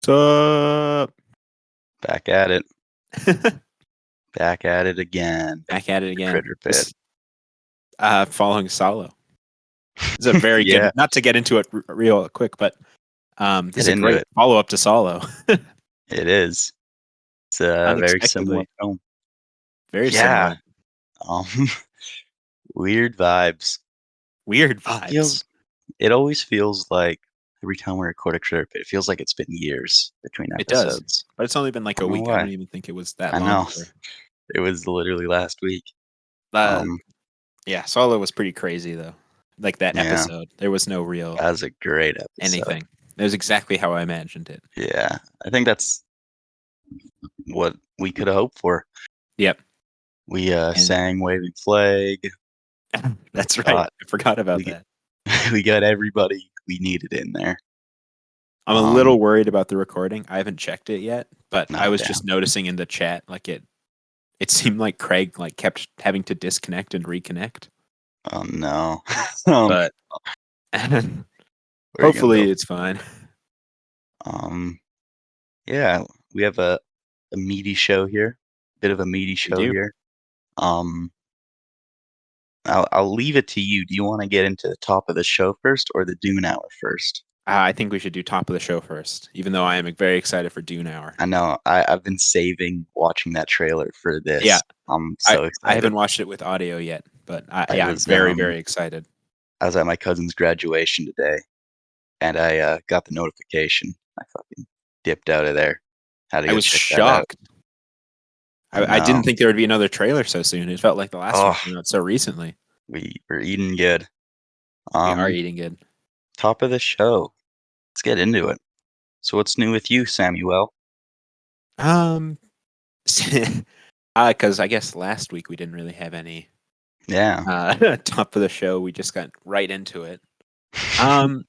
What's up? Back at it. Back at it again. Back at it again. Critterpit. Following Solo. It's a very Yeah. good. Not to get into it real quick, but this is a into great it. follow up to Solo. It is. It's a very similar Unexpectedly. film. Very Yeah. similar. Weird vibes. Weird vibes. It always feels like every time we record a Critterpit, it feels like it's been years between It does, episodes. but it's only been like a don't know week. I why. don't even think it was that I long. know. It was literally last week. Yeah, Solo was pretty crazy though. Like that Yeah. episode, there was no real That was a great episode. anything. It was exactly how I imagined it. Yeah. I think that's what we could have hoped for. Yep. We sang Waving Flag. That's right. I forgot about that. We got everybody we needed in there. I'm a little worried about the recording. I haven't checked it yet, but I was damn. just noticing in the chat, like it seemed like Craig like kept having to disconnect and reconnect. Oh no. But hopefully it's fine. Yeah, we have a meaty show here. Bit of a meaty show here. I'll leave it to you. Do you want to get into the top of the show first or the Dune Hour first? I think we should do top of the show first, even though I am very excited for Dune Hour. I know. I've been saving watching that trailer for this. Yeah. I'm so excited. I haven't watched it with audio yet, but I'm very, very excited. I was at my cousin's graduation today, and I got the notification. I fucking dipped out of there. I was shocked. I didn't think there would be another trailer so soon. It felt like the last one came out so recently. We're eating good. We are eating good. Top of the show. Let's get into it. So what's new with you, Samuel? Because I guess last week we didn't really have any. Yeah. Top of the show. We just got right into it. I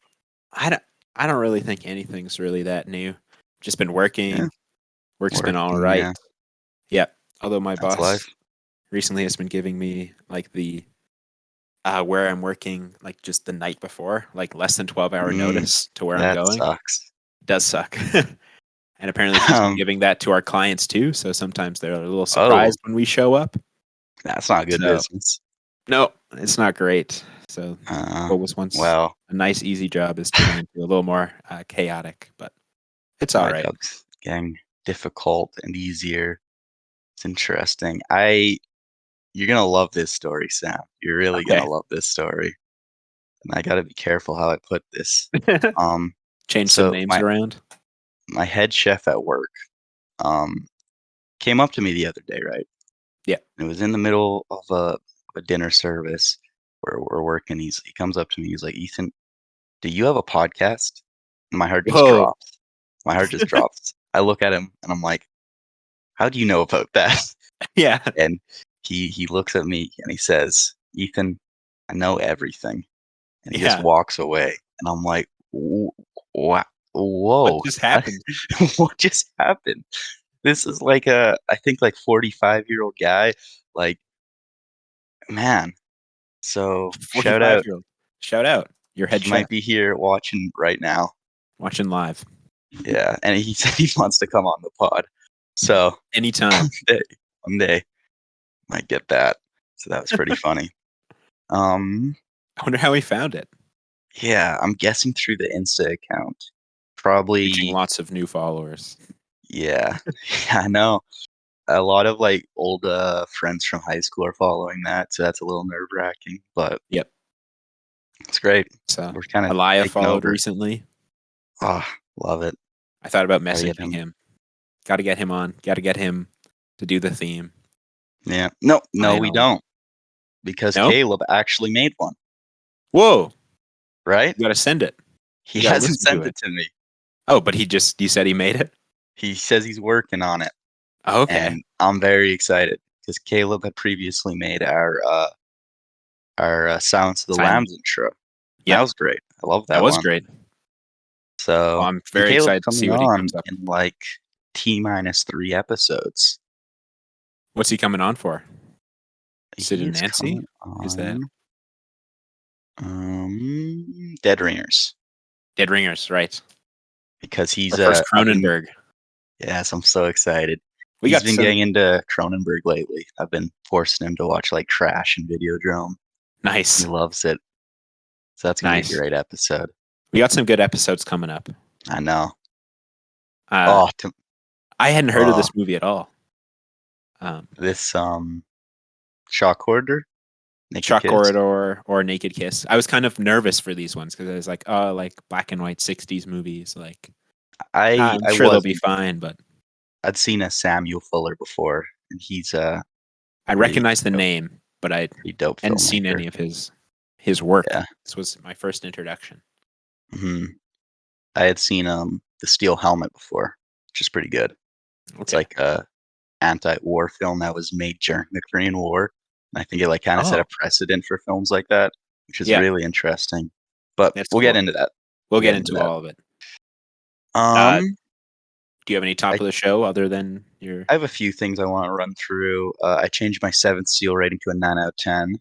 don't really think anything's really that new. Just been working. Yeah. Work's been all right. Yeah. Although my That's boss life. recently has been giving me like the where I'm working, like just the night before, like less than 12-hour notice to where I'm going. That sucks. It does suck. And apparently she's been giving that to our clients too. So sometimes they're a little surprised when we show up. That's not good business. No, it's not great. So what was once a nice, easy job is turning into a little more chaotic, but it's all right. It's getting difficult and easier. It's interesting. You're gonna love this story, Sam. You're really gonna love this story. And I gotta be careful how I put this. Change some names around. My head chef at work came up to me the other day, right? Yeah. It was in the middle of a dinner service where we're working. He comes up to me. He's like, Ethan, do you have a podcast? And my heart just drops. My heart just drops. I look at him and I'm like, how do you know about that? Yeah. And he looks at me and he says, Ethan, I know everything. And he just walks away. And I'm like, wow. Whoa. What just happened? What just happened? This is like I think like 45-year-old guy. Like, man. So shout out. Shout out. Your head chef might be here watching right now. Watching live. Yeah. And he said he wants to come on the pod. So anytime. One day might get that. So that was pretty funny. I wonder how he found it. Yeah, I'm guessing through the Insta account. Probably reaching lots of new followers. Yeah. I know. A lot of like old friends from high school are following that, so that's a little nerve-wracking, but yep. It's great. So we're kind of Elia followed recently. Oh, love it. I thought about messaging him. Got to get him on. Got to get him to do the theme. Yeah. No, we don't. Because Caleb actually made one. Whoa. Right? You got to send it. He hasn't sent it to me. Oh, but you said he made it? He says he's working on it. Oh, okay. And I'm very excited because Caleb had previously made our Silence of the Lambs intro. Yeah, that was great. I love that. That was great. So I'm very excited to see what he comes up in like T-3 episodes. What's he coming on for? Sid and Nancy? Is that Dead Ringers? Dead Ringers, right? because he's Our first I've been Cronenberg. yes, I'm so excited. We He's got been some getting into Cronenberg lately. I've been forcing him to watch like Trash and Videodrome. He nice, loves it. So that's gonna be a nice. great episode. We got some good episodes coming up. I know. Uh, Oh, I hadn't heard of this movie at all. this Shock Corridor, Naked Shock Kiss. Corridor or Naked Kiss. I was kind of nervous for these ones because I was like, oh, like black and white '60s movies. Like, I'm I sure they'll be wasn't. fine, but I'd seen a Samuel Fuller before, and he's a I pretty recognize the dope, name, but I pretty dope hadn't seen filmmaker. any of his work. Yeah. This was my first introduction. hmm I had seen The Steel Helmet before, which is pretty good. It's Okay. like a anti-war film that was made during the Korean War. And I think it like kind of set a Oh, precedent for films like that, which is yeah, really interesting. But that's we'll get cool. into that. We'll We'll get get into into that. all of it. Um, Do you have any top I of the show other than your? I have a few things I want to run through. I changed my seventh seal rating to a 9 out of 10.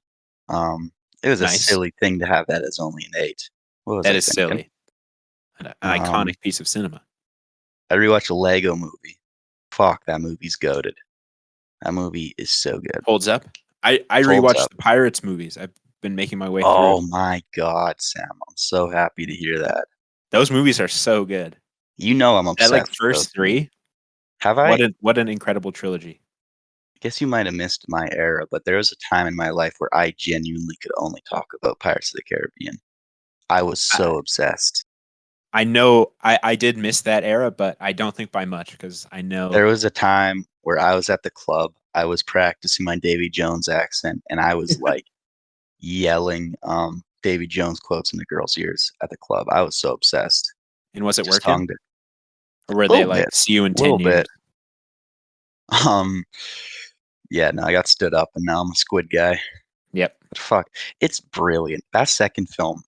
It was a Nice. silly thing to have that as only an 8. What was That I is thinking? silly. An Um, iconic piece of cinema. I rewatched a Lego movie. Fuck, that movie's goated. That movie is so good. Holds up. I Holds rewatched up. the Pirates movies. I've been making my way through Oh them. my god, Sam. I'm so happy to hear that. Those movies are so good. You know I'm That like obsessed with those first movies. three. Have I? What an incredible trilogy. I guess you might have missed my era, but there was a time in my life where I genuinely could only talk about Pirates of the Caribbean. I was I, so obsessed. I know I did miss that era, but I don't think by much because I know There was a time where I was at the club, I was practicing my Davy Jones accent, and I was, like, yelling, Davy Jones quotes in the girls' ears at the club. I was so obsessed. and was it Just working? tongued it. Or were A they little like bit, see you in a little 10 years? bit. Um, yeah, no, I got stood up, and now I'm a squid guy. Yep. But fuck, it's brilliant. That second film,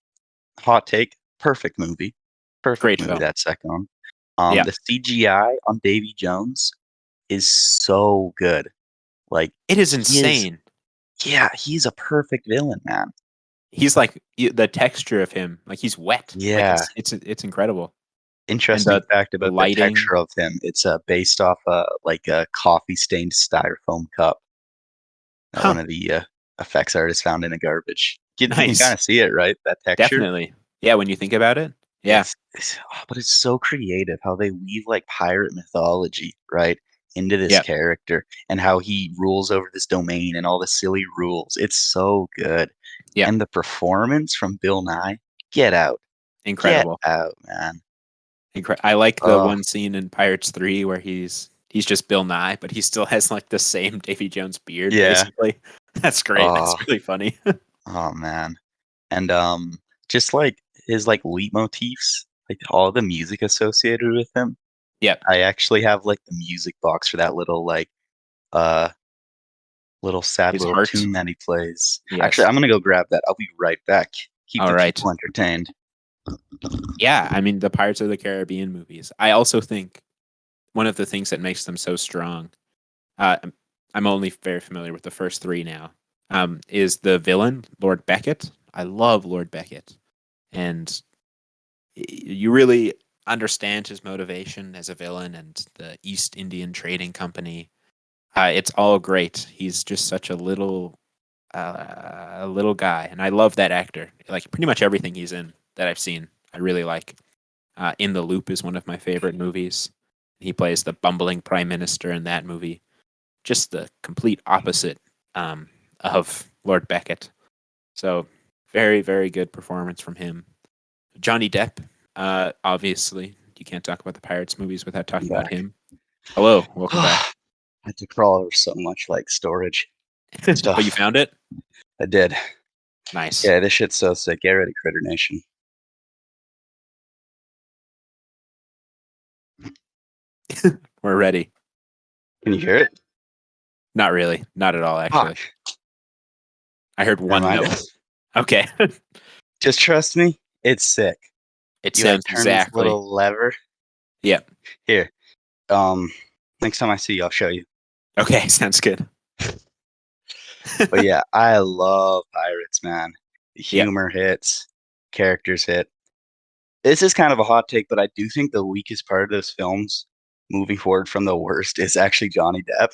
hot take, perfect Great movie, film. that second one. Yeah. The CGI on Davy Jones is so good. Like, It is he is insane. yeah, he's a perfect villain, man. He's like the texture of him, like he's wet. Like Yeah. it's incredible. And Interesting fact the about the lighting. texture of him, it's, based off, like a coffee-stained styrofoam cup that Huh. one of the, effects artists found in a garbage. You can Nice. kinda see it, right? That texture? Definitely. Yeah, when you think about it. Yeah. But it's so creative how they weave, like, pirate mythology, right, into this Yeah. character, and how he rules over this domain and all the silly rules. It's so good. Yeah. And the performance from Bill Nye, get out. Get Incredible. out, man. I like the Oh, one scene in Pirates 3 where he's just Bill Nye, but he still has like the same Davy Jones beard, yeah. basically. That's great. That's Oh, really funny. oh, man. And, just, like, his, like, leitmotifs, like, all the music associated with him. Yep. I actually have, like, the music box for that little, like, uh, little sad His little heart. tune that he plays. Actually, Yes. I'm gonna go grab that. I'll be right back. Keep All the right. people entertained. Yeah, I mean the Pirates of the Caribbean movies. I also think one of the things that makes them so strong. I'm I'm only very familiar with the first three now. Is the villain Lord Beckett? I love Lord Beckett, and you really understand his motivation as a villain and the East Indian Trading Company. It's all great. He's just such a little guy, and I love that actor. Like pretty much everything he's in that I've seen, I really like. In the Loop is one of my favorite movies. He plays the bumbling prime minister in that movie. Just the complete opposite of Lord Beckett. So very, very good performance from him. Johnny Depp, obviously, you can't talk about the Pirates movies without I'm talking about back. him. Hello, welcome back. I had to crawl over so much, like, storage But you stuff. found it? I did. Nice. Yeah, this shit's so sick. Get ready, Critter Nation. We're ready. Can you hear it? Not really. Not at all, Fuck. actually. I heard Never one mind. note. Okay. Just trust me, it's sick. It You, like, sounds turn this exactly. little lever. Yep. Here, um, next time I see you, I'll show you. Okay, sounds good. But yeah, I love Pirates, man. The Yep. humor hits, characters hit. this is kind of a hot take, but I do think the weakest part of those films, moving forward from the worst, is actually Johnny Depp.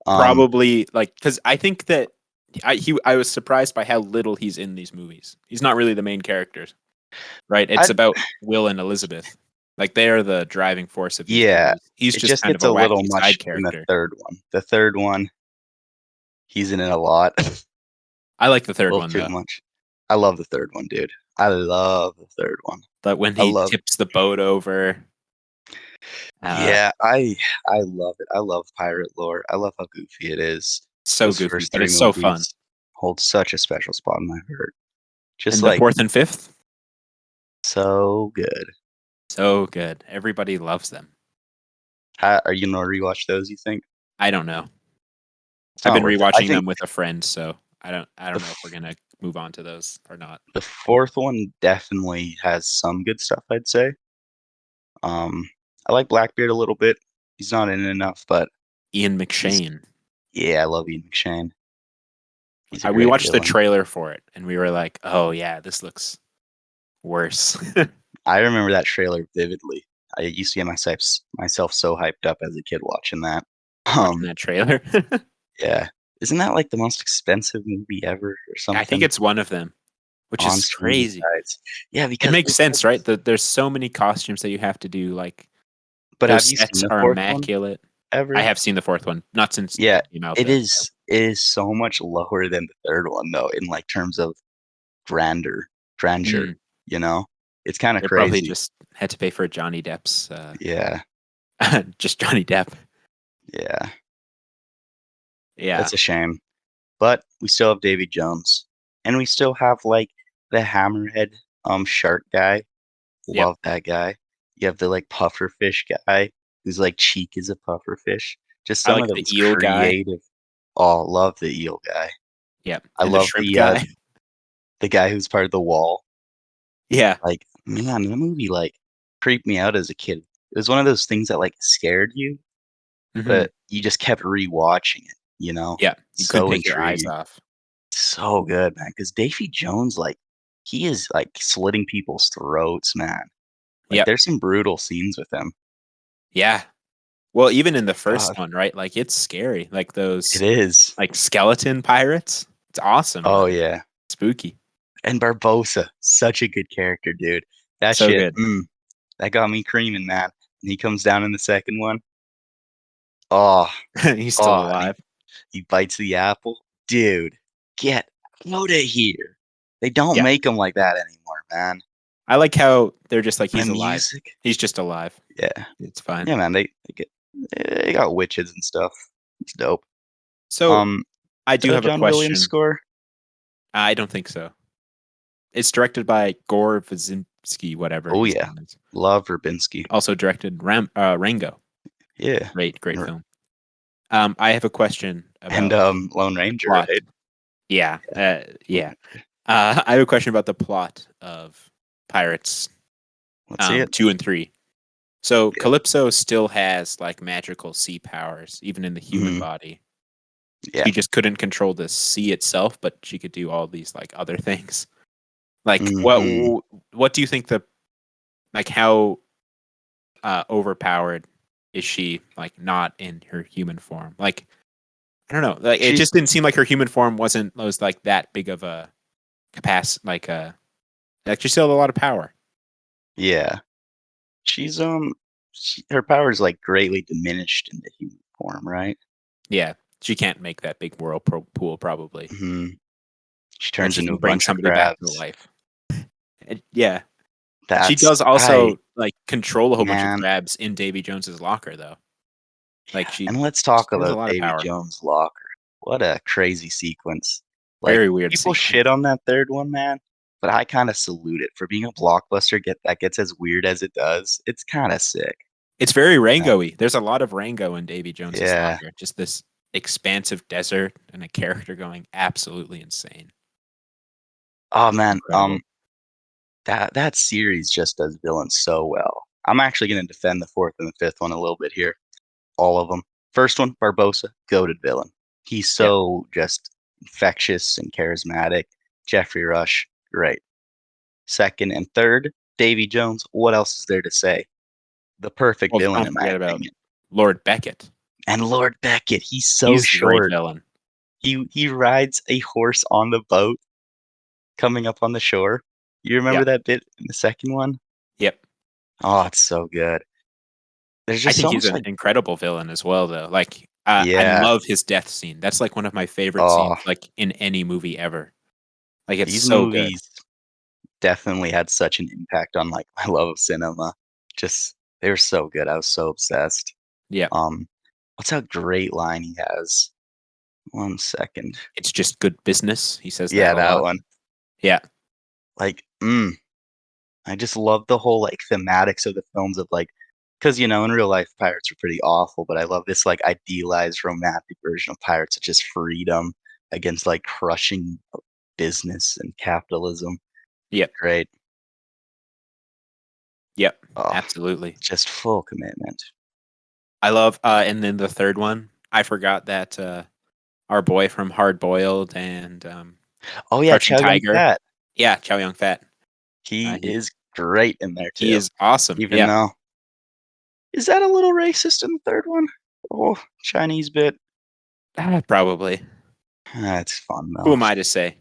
Um, Probably like because I think that I was surprised by how little he's in these movies. He's not really the main characters, right? It's I about Will and Elizabeth. Like they are the driving force of these yeah, movies. He's it just just kind of gets a a little wacky much side in the character. third one. The third one, he's in it a lot, a I like the third little one too though. much. I love the third one, dude. I love the third one. But when I he love tips the boat over, uh, Yeah, I love it. I love pirate lore. I love how goofy it is. so Those goofy, first but 3 it's so fun. movies hold such a special spot in my heart. Just, And the like, fourth and fifth, so good. so good. Everybody loves them. How are you gonna rewatch those, you think? I don't know. It's I've not been worth it. I rewatching think them with a friend, so I the don't know if we're f gonna move on to those or not. the 4th one definitely has some good stuff, I'd say. Um, I like Blackbeard a little bit. He's not in it enough, but Ian he's McShane. yeah, I love Ian McShane. He's a We great watched the villain. trailer for it, and we were like, "Oh yeah, this looks worse." I remember that trailer vividly. I used to get myself so hyped up as a kid watching that. Watching Um, that trailer. yeah. Isn't that, like, the most expensive movie ever or I think something it's one of them, which on is streaming crazy. sites? Yeah, It because makes they sense, said right? There's so many costumes that you have to do. Like but have those you seen sets the are 4th one immaculate. I ever? have seen the fourth one, not since Yeah, it came out it though. is it is so much lower than the 3rd one, though, in, like, terms of grandeur, Mm, you know? It's kinda they probably crazy. just had to pay for Johnny Depp's, Yeah, just Johnny Depp. yeah. Yeah, That's a shame. But we still have Davy Jones, and we still have, like, the hammerhead, shark guy. yep. Love that guy. You have the, like, pufferfish guy whose, like, cheek is a pufferfish. Just I some like of the those eel guy. creative oh, love the eel guy. Yep, I and the love shrimp guy. the guy who's part of the wall. Yeah. Like, man, the movie, like, creeped me out as a kid. It was one of those things that, like, scared you, Mhm. but you just kept rewatching it, you know? Yeah, you couldn't So take your eyes intriguing. off. So good, man. Because Davy Jones, like, he is, like, slitting people's throats, man. Like, Yep. there's some brutal scenes with him. Yeah. Well, even in the first God, one, right? Like, it's scary. Like, it those, is. like, skeleton pirates. It's awesome, Oh, but yeah. spooky. And Barbossa, such a good character, dude. That So shit, good. that got me creaming, man. And he comes down in the second one. Oh, He's still oh, and alive. he bites the apple. Dude, get out of here. They don't Yeah. make them like that anymore, man. I like how they're just like, And the "He's alive. music. He's just alive. Yeah. It's fine." Yeah, man, they got witches and stuff. It's dope. So, Um, I is that do a have a John Williams question. score? I don't think so. It's directed by Gore Verbinski, whatever Oh, his yeah. name is. Love Verbinski. Also directed Rango. Yeah. Great R film. I have a question and, about Lone the Ranger, plot. right? Yeah, Lone yeah. Ranger. I have a question about the plot of Pirates, Let's see it. 2 and 3. So Yeah. Calypso still has like magical sea powers, even in the human Mhm. body. Yeah. She just couldn't control the sea itself, but she could do all these like other things. Like Mhm. what do you think the like how overpowered is she like not in her human form? Like I don't know. Like it She's just didn't seem like her human form was like that big of a capacity like she still had a lot of power. yeah. She's, her power is, like, greatly diminished in the human form, right? Yeah. She can't make that big pool probably. Mhm. She But turns she into can a bring bunch of somebody back to crabs. life. And yeah. She That's does I also like control a whole bunch of man, crabs in Davy Jones's locker though. Like yeah, and let's talk she has a about lot of Davy power. Jones' locker. What a crazy sequence. Like, Very weird people shit sequence. on that 3rd one, man, but I kinda salute it for being a blockbuster that gets as weird as it does. It's kinda sick. It's very Yeah. Rango-y. There's a lot of Rango in Davy Jones's Yeah. locker. Just this expansive desert and a character going absolutely insane. Oh, man, Incredible. that series just does villains so well. I'm actually gonna defend the 4th and the 5th one a little bit here. All of them. First one, Barbossa, goated villain. He's Yeah. so just infectious and charismatic. Jeffrey Rush, great. Second and third, Davy Jones, what else is there to say? The perfect Well, villain don't in my forget about opinion. Lord Beckett. And Lord Beckett, he's so He's the great short. villain. He rides a horse on the boat coming up on the shore. You remember Yeah. that bit in the second one? Yep. Oh, it's so good. There's I just think so he's much an like incredible villain as well, though. Like, I yeah. love his death scene. That's like one of my favorite Oh, scenes, like in any movie ever. Like, it's these so good. movies definitely had such an impact on like my love of cinema. Just they were so good. I was so obsessed. Yeah. Um, what's that great line he has? One second. It's just good business. He says that Yeah, a that lot. one. Yeah. Like, I just love the whole like thematics of the films of like, because in real life pirates are pretty awful, but I love this like idealized romantic version of pirates of just freedom against like crushing business and capitalism. Yep. Great. Yep. Oh, Absolutely. just full commitment. I love, and then the third one, I forgot that our boy from Hard Boiled and Oh yeah, Crouching Chow Yun Tiger. Fat. Yeah, Chow Yun Fat. He He is great in there he too. is awesome. Even Yeah. though is that a little racist in the third one? Oh, Chinese bit. Probably. That's fun Who though. am I to say?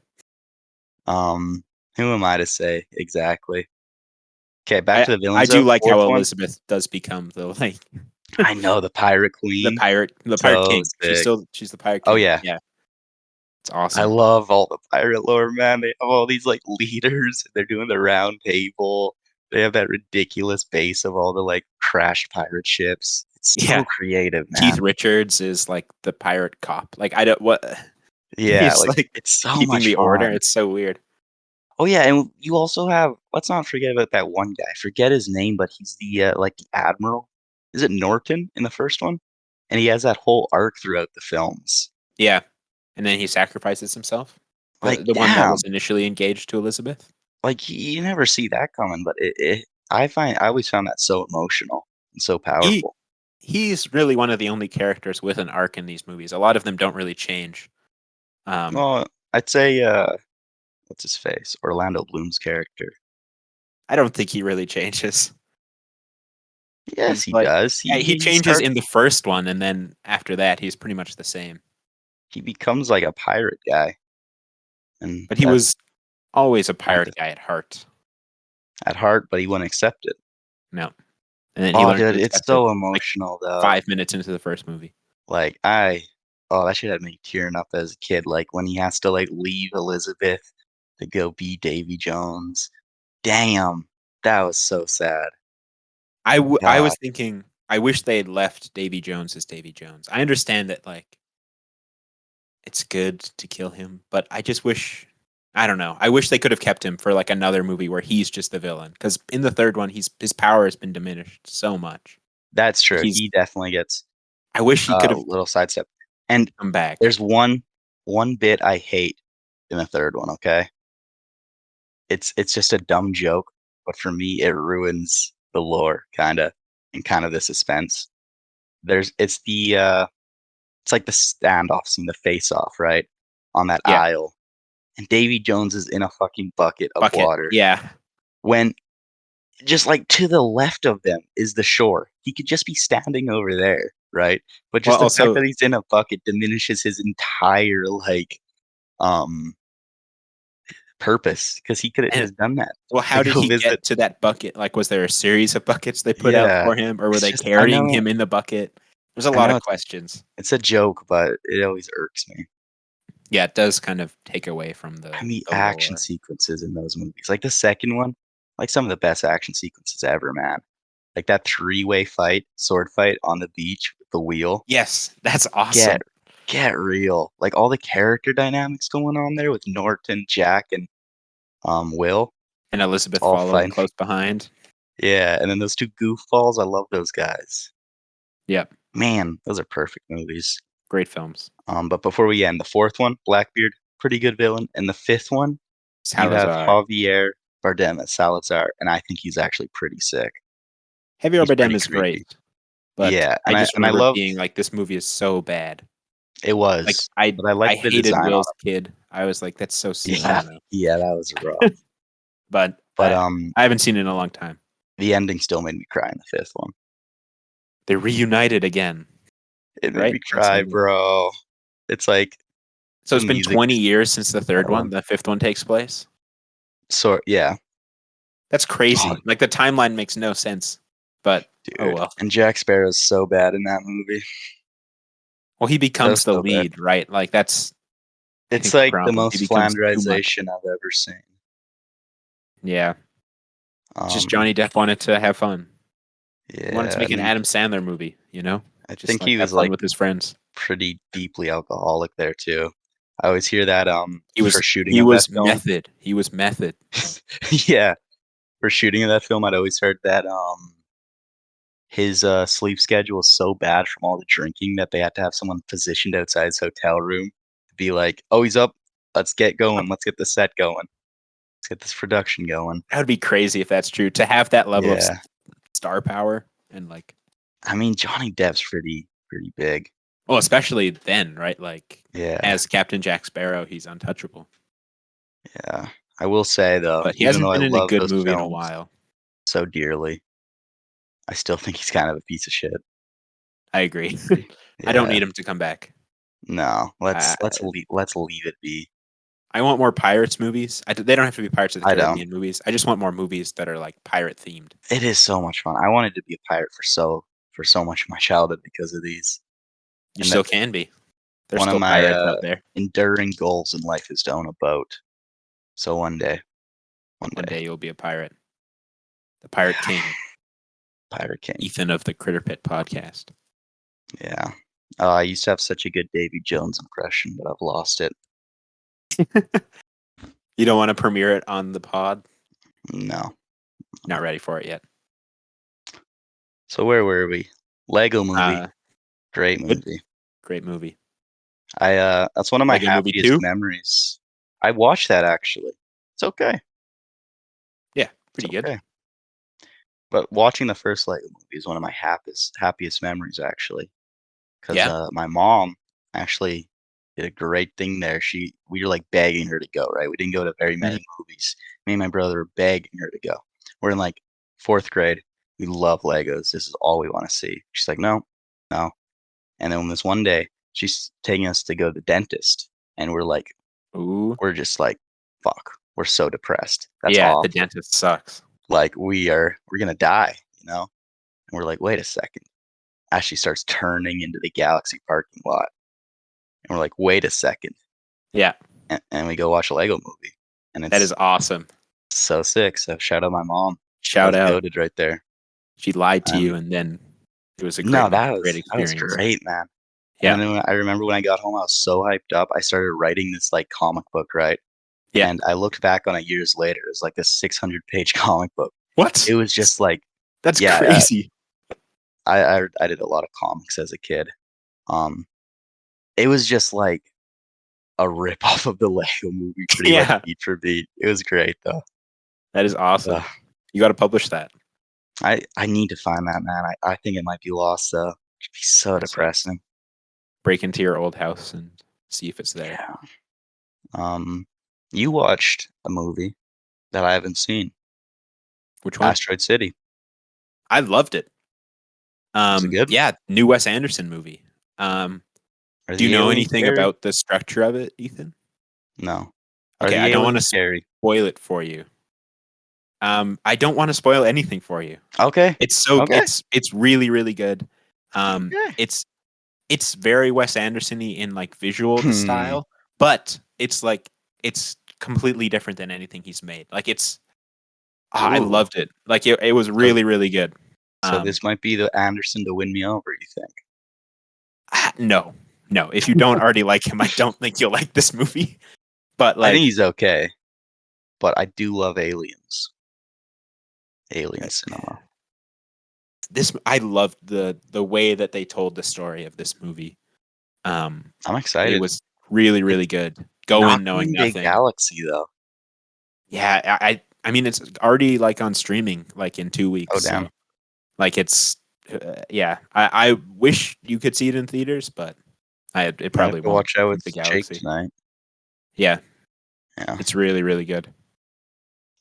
Um, who am I to say exactly? Okay, back I to the I villains do though. like Fourth how one. Elizabeth does become the like I know the Pirate Queen. the pirate So king. sick. She's the pirate Oh king. yeah, Yeah, it's I awesome. love all the pirate lore, man. They have all these like leaders. They're doing the round table. They have that ridiculous base of all the like crashed pirate ships. It's so Yeah, creative, Keith man. Richards is like the pirate cop. Like I don't what Yeah, he's like like it's so keeping much the order. fun. It's so weird. Oh yeah, and you also have let's not forget about that one guy. I forget his name, but he's the like the admiral. Is it Norton in the first one? And he has that whole arc throughout the films. Yeah, and then he sacrifices himself. Like, The one that was damn, initially engaged to Elizabeth. like you never see that coming, but I always found that so emotional and so He powerful. he's really one of the only characters with an arc in these movies. A lot of them don't really change. Um, Well, I'd say what's his face? Orlando Bloom's character. I don't think he really changes. Yes, He's he like does. yeah, he He changes starts in the first one, and then after that, he's pretty much the same. he becomes like a pirate guy, and But he that's was always a kind pirate of guy at heart. at heart, but he wouldn't accept it. No, and then he Oh, learned dude, to it's accept it so like emotional though. 5 minutes into the first movie. Like oh, that should have me tearing up as a kid. Like when he has to like leave Elizabeth to go be Davy Jones. Damn, that was so sad. I God, was thinking I wish they had left Davy Jones as Davy Jones. I understand that like it's good to kill him, but I just wish I don't know. I wish they could have kept him for like another movie where he's just the villain. Because in the third one, his power has been diminished so much. that's Like true. he's He definitely gets I wish he could a have little sidestep. And come back. there's one bit I hate in the third one. Okay, it's just a dumb joke, but for me, it ruins the lore, kind of the suspense. It's the it's like the standoff scene, the face off, right? On that Yeah, aisle. And Davy Jones is in a fucking bucket of bucket. water. Yeah. When just like to the left of them is the shore. He could just be standing over there, right? But Well, just the fact also, that he's in a bucket diminishes his entire like um purpose because he could have and just done that well, to how did go he visit. get to that bucket? Like, was there a series of buckets they put out Yeah. for him, or were It's they just I carrying know him in the bucket? There's a I lot know of questions. it's a joke, but it always irks me. Yeah, it does kind of take away from And the the action lore. sequences in those movies, like the second one, like some of the best action sequences ever, man. Like that three-way fight, sword fight on the beach with the wheel. Yes, that's Get awesome. get real. Like all the character dynamics going on there with Norton, Jack, and Will, And Elizabeth all following fighting. close behind. Yeah, and then those two goofballs, I love those guys. Yep, Man, those are perfect movies. great films. But before we end, the fourth one, Blackbeard, pretty good villain, and the fifth one, you have Salazar. Javier Bardem as Salazar, and I think he's actually pretty sick. Javier He's Bardem pretty is great, creepy. but Yeah, I just and I remember loved being like, "This movie is so bad." it Like, was, but I I liked the hated design on Will's kid. I was like, "That's so him. I Yeah, don't know." yeah, that was rough. But But I haven't seen it in a long time. the ending still made me cry in the fifth one. They reunited again, It made right? me That's the cry, ending. bro. It's like So the it's been music. 20 years since the third Oh, one. The fifth one takes place. so yeah, That's oh, crazy. Like the timeline makes no sense. But oh dude. well. And Jack Sparrow's so bad in that movie. Well, he So becomes the so bad. lead, right? Like that's I It's think the like the problem. He most becomes too much. flanderization I've ever seen. Yeah. Just Um, Johnny Depp wanted to have fun. He wanted to yeah, I make an mean, Adam Sandler movie, I Just think like he have was fun like with his friends. pretty deeply alcoholic there too. I always hear that He for was shooting he of that was film. method. He was method. Yeah, for shooting of that film, I'd always heard that his sleep schedule was so bad from all the drinking that they had to have someone positioned outside his hotel room to be like, "Oh, he's up. Let's get going. Let's get the set going. Let's get this production going." That would be crazy if that's true. To have that level of Yeah, star power and like, I mean Johnny Depp's pretty big. well, especially then, right? Like Yeah, as Captain Jack Sparrow, he's untouchable. yeah. I will say though, But he even hasn't though I been in a love good those movie in a films while. so dearly, I still think he's kind of a piece of shit. I agree. I don't Yeah. need him to come back. No, I, let's leave it be. I want more Pirates movies. They don't have to be Pirates of the I don't. Caribbean movies. I just want more movies that are like pirate themed. It is so much fun. I wanted to be a pirate for so much of my childhood because of these. You And still that can be. There's one of still my pirates out there. enduring goals in life is to own a boat. So one One day, day you'll be a pirate. The Pirate yeah, King, Pirate King. Ethan of the Critterpit podcast. Yeah. I used to have such a good Davy Jones impression, but I've lost it. You don't want to premiere it on the pod? No. Not ready for it yet. So where were we? Lego Movie. Uh, Great good. movie. Great movie. That's one of my Lego Movie happiest 2? memories. I watched that actually. It's okay. Yeah, It's pretty good. okay. But watching the first Lego movie is one of my happiest memories actually, because Yeah. my mom actually did a great thing there. We were like begging her to go, right? We didn't go to very Mhm. many movies. Me and my brother were begging her to go. We're in like fourth grade. We love Legos. This is all we want to see. She's like, no, no. And then this one day, she's taking us to go to the dentist, and Ooh. we're just like, fuck, we're so depressed. That's Yeah, the awful. dentist sucks. Like we're gonna die, you know? And we're like, wait a second. As she starts turning into the Galaxy parking lot. And we're like, wait a second. Yeah, And we go watch a Lego movie. And that it's is awesome. so sick. So shout out my mom. That Shout was out. goated right there. She lied to you, Um, and then it was a no, great that was experience. great, man. And Yeah, then I remember when I got home, I was so hyped up. I started writing this like comic book, right? yeah. And I looked back on it years later. It was like a 600-page comic book. What? It was just like, That's yeah, crazy. I did a lot of comics as a kid. Um, it was just like a rip off of the Lego movie, pretty much Yeah, beat for beat. It was great though. that is Ugh, awesome. You got to publish that. I need to find that, man. I think it might be lost though. It'd be so That sucks. depressing. Break into your old house and see if it's there. Yeah. You watched a movie that I haven't seen, Which one? Asteroid City. I loved it. Was it good? Yeah, new Wes Anderson movie. Are Do you the know aliens anything scary? about the structure of it, Ethan? No. Are Okay, the I don't want aliens to scary? spoil it for you. I don't want to spoil anything for you. Okay. Okay. It's really really good. Okay. It's very Wes Anderson-y in like visual Hmm. style, but it's completely different than anything he's made. Like I Ooh. loved it. Like it was So really really good. so this might be the Anderson to win me over, you think? No, no. If you don't already like him, I don't think you'll like this movie. But I think like he's okay, but I do love aliens. Alien cinema. I loved the way that they told the story of this movie. I'm It excited. was really It's really good. Go not in knowing being Big nothing. Galaxy though. Yeah, I mean it's already like on streaming like in 2 weeks. Oh damn. So like it's yeah. I wish you could see it in theaters, but it Might have probably to won't. watch out with The Jake Galaxy. tonight. Yeah, Yeah. it's really really good.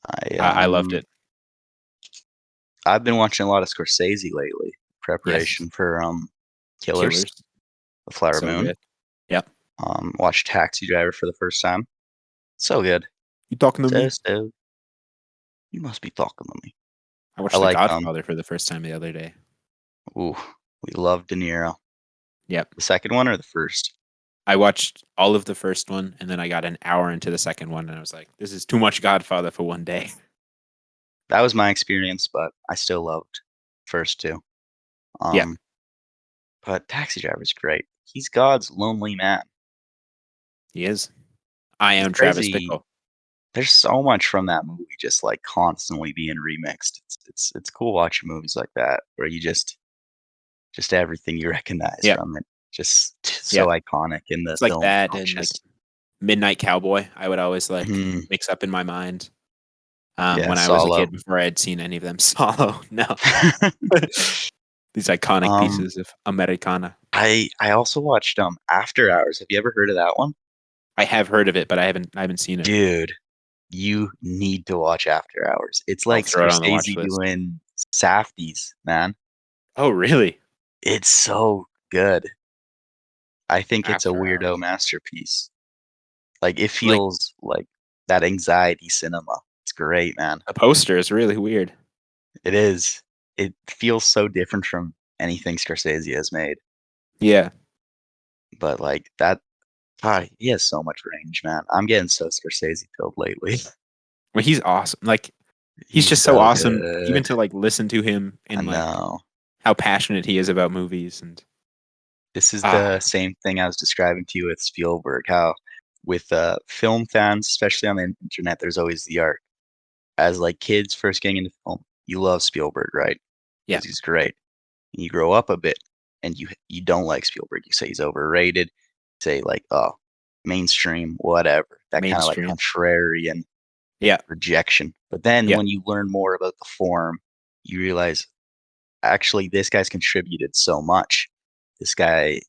I I loved it. I've been watching a lot of Scorsese lately, Yes, preparation for Killers, Killers, The Flower so Moon. good. Yep. Watched Taxi Driver for the first time. So good. You talking to me? So you must be talking to me. I I watched The like Godfather for the first time the other day. ooh, we love De Niro. Yep. The second one or the first? I watched all of the first one, and then I got an hour into the second one, and I was like, "This is too much Godfather for one day." That was my experience, but I still loved first two. Yeah, Um, but Taxi Driver's great. He's God's lonely man. he is. I It's am Travis crazy. Bickle. There's so much from that movie just like constantly being remixed. It's cool watching movies like that where you just everything you recognize Yeah, from it just yeah. so iconic in the It's like film that, and like conscious. Midnight Cowboy. I would always like Mhm. mix up in my mind Yeah, when I was a Solo. kid before I had seen any of them. Solo, no. These iconic Um, pieces of Americana. I also watched, After Hours. Have you ever heard of that one? I have heard of it, but I haven't seen it. Dude, you need to watch After Hours. It's I'll like throw it on the watch Scorsese list. doing Safdies, man. Oh, really? It's so good. I think it's a After weirdo Hours. masterpiece. Like, it Like feels like that anxiety cinema. It's great, man. the poster is really weird. It is. It feels so different from anything Scorsese has made, Yeah. but, like, that God, he has so much range, man. I'm getting so Scorsese filled lately. Well, he's awesome. Like he's He's just so so awesome, even good. to like listen to him I and like know. how passionate he is about movies and This is ah the same thing I was describing to you with Spielberg, how with, film fans, especially on the internet, there's always the arc. As, like, kids first getting into film, you love Spielberg, right? yeah, Because he's great. And you grow up a bit, and you don't like Spielberg. You say he's overrated, say, like, "Oh, mainstream, whatever." That kinda, like, mainstream. contrarian Yeah, rejection. But then yeah. when you learn more about the form, you realize, actually, this guy's contributed so much. This guy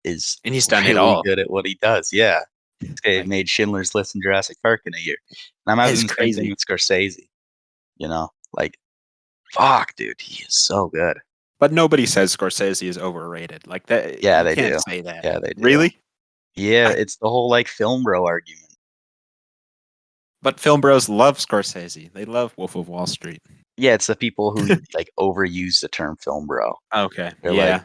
is And he's done it really all. good at what he does. Yeah. This guy Like made Schindler's List and Jurassic Park in a year. And I'm that having is the same thing crazy. with Scorsese, you know? Like, fuck, dude, he is so good. But nobody says Scorsese is overrated. Like that Yeah, you they can't do. say that. Yeah, they do. Really? Yeah, I it's the whole, like, film bro argument. but film bros love Scorsese. They love Wolf of Wall Street. Yeah, it's the people who, like, overuse the term film bro. Okay. They're like,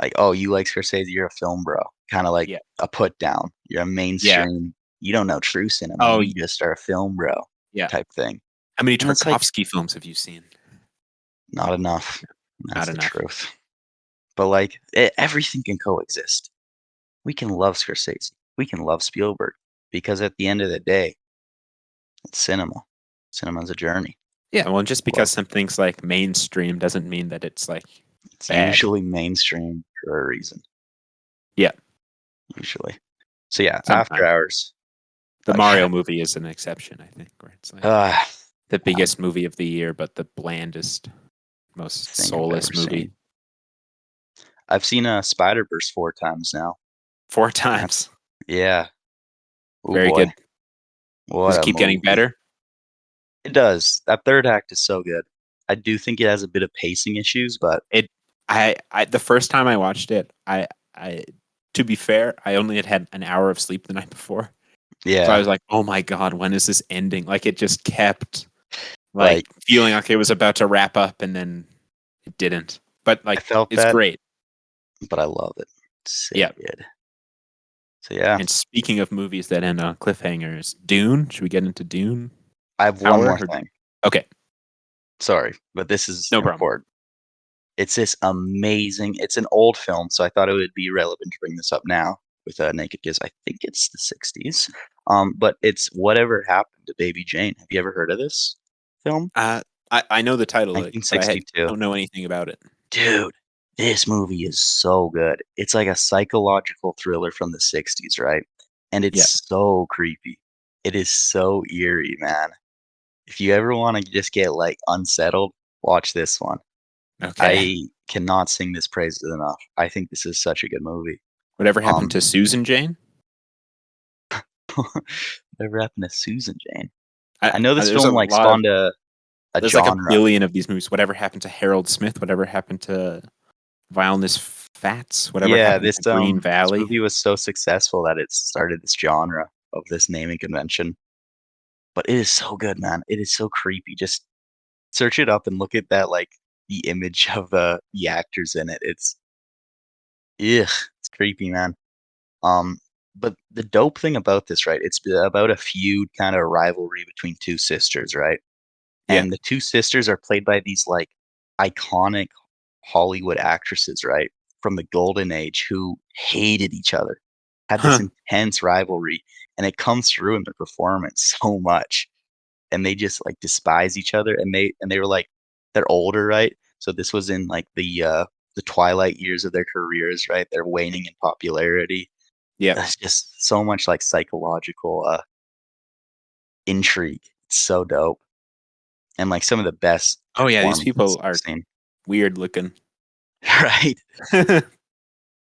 Yeah. "Oh, you like Scorsese, you're a film bro." Kinda like Yeah. a put down. You're a Yeah. mainstream, you don't know true cinema, Oh, you just are a film bro yeah. type thing. How many And it's like, Tarkovsky films have you seen? not enough. Not That's the enough. truth. But, like, everything can coexist. We can love Scorsese. We can love Spielberg because at the end of the day, it's cinema. Cinema's a journey. Yeah, well, just Love because something's like mainstream doesn't mean that it's like it's bad. usually mainstream for a reason, Yeah, usually. So, yeah, After sometimes. Hours, The again, Mario movie is an exception, I think, where it's like uh, the I biggest movie of the year, but the blandest, most thing I've soulless ever movie. seen. I've seen, Spider-Verse 4 times now. Four That's times. yeah. Oh Very boy, good. what Does it a keep getting movie. better? It does. That 3rd act is so good. I do think it has a bit of pacing issues, but It I the first time I watched it, I to be fair, I only had an hour of sleep the night before. So I yeah, was like, "Oh my god, when is this ending?" Like it just kept like like, feeling like it was about to wrap up and then it didn't. But I like felt it's that, great. but I love it. So Yeah. good. So, yeah, And speaking of movies that end on cliffhangers, Dune. Should we get into Dune? I have one Hour? more Or, thing. okay, Sorry, but this is no problem. important. It's this amazing it's an old film, so I thought it would be relevant to bring this up now with, Naked Gun. I think it's the '60s, but it's Whatever Happened to Baby Jane. Have you ever heard of this film? I know the title, like, but I 1962. don't know anything about it. Dude, this movie is so good. It's like a psychological thriller from the '60s, right? And it's Yeah. so creepy. It is so eerie, man. If you ever wanna just get, like, unsettled, watch this one. Okay. I cannot sing this praises enough. I think this is such a good movie. Whatever happened Um, to Susan Jane? Whatever Happened to Susan Jane? I know this There's a film like lot of spawned a there's like a genre. billion of these movies. Whatever happened to Harold Smith? Whatever happened to Violence Fats? Whatever Yeah, happened this to Green this Valley? movie was so successful that it started this genre of this naming convention. But it is so good, man. It is so creepy. Just search it up and look at that, like the image of the actors in it. Ugh, it's creepy, man. Um, but the dope thing about this, right? It's about a feud, kind of rivalry between two sisters, right? Yeah. And the two sisters are played by these like iconic Hollywood actresses, right? From the golden age who hated each other, had this Huh. intense rivalry, and it comes through in their performance so much. And they just like despise each other, and they were like they're older, right? So this was in like the twilight years of their careers, right? They're waning in popularity. Yep. That's just so much like psychological intrigue. It's so dope. And like some of the best Oh yeah, these performances people I've are seen. weird looking. Right?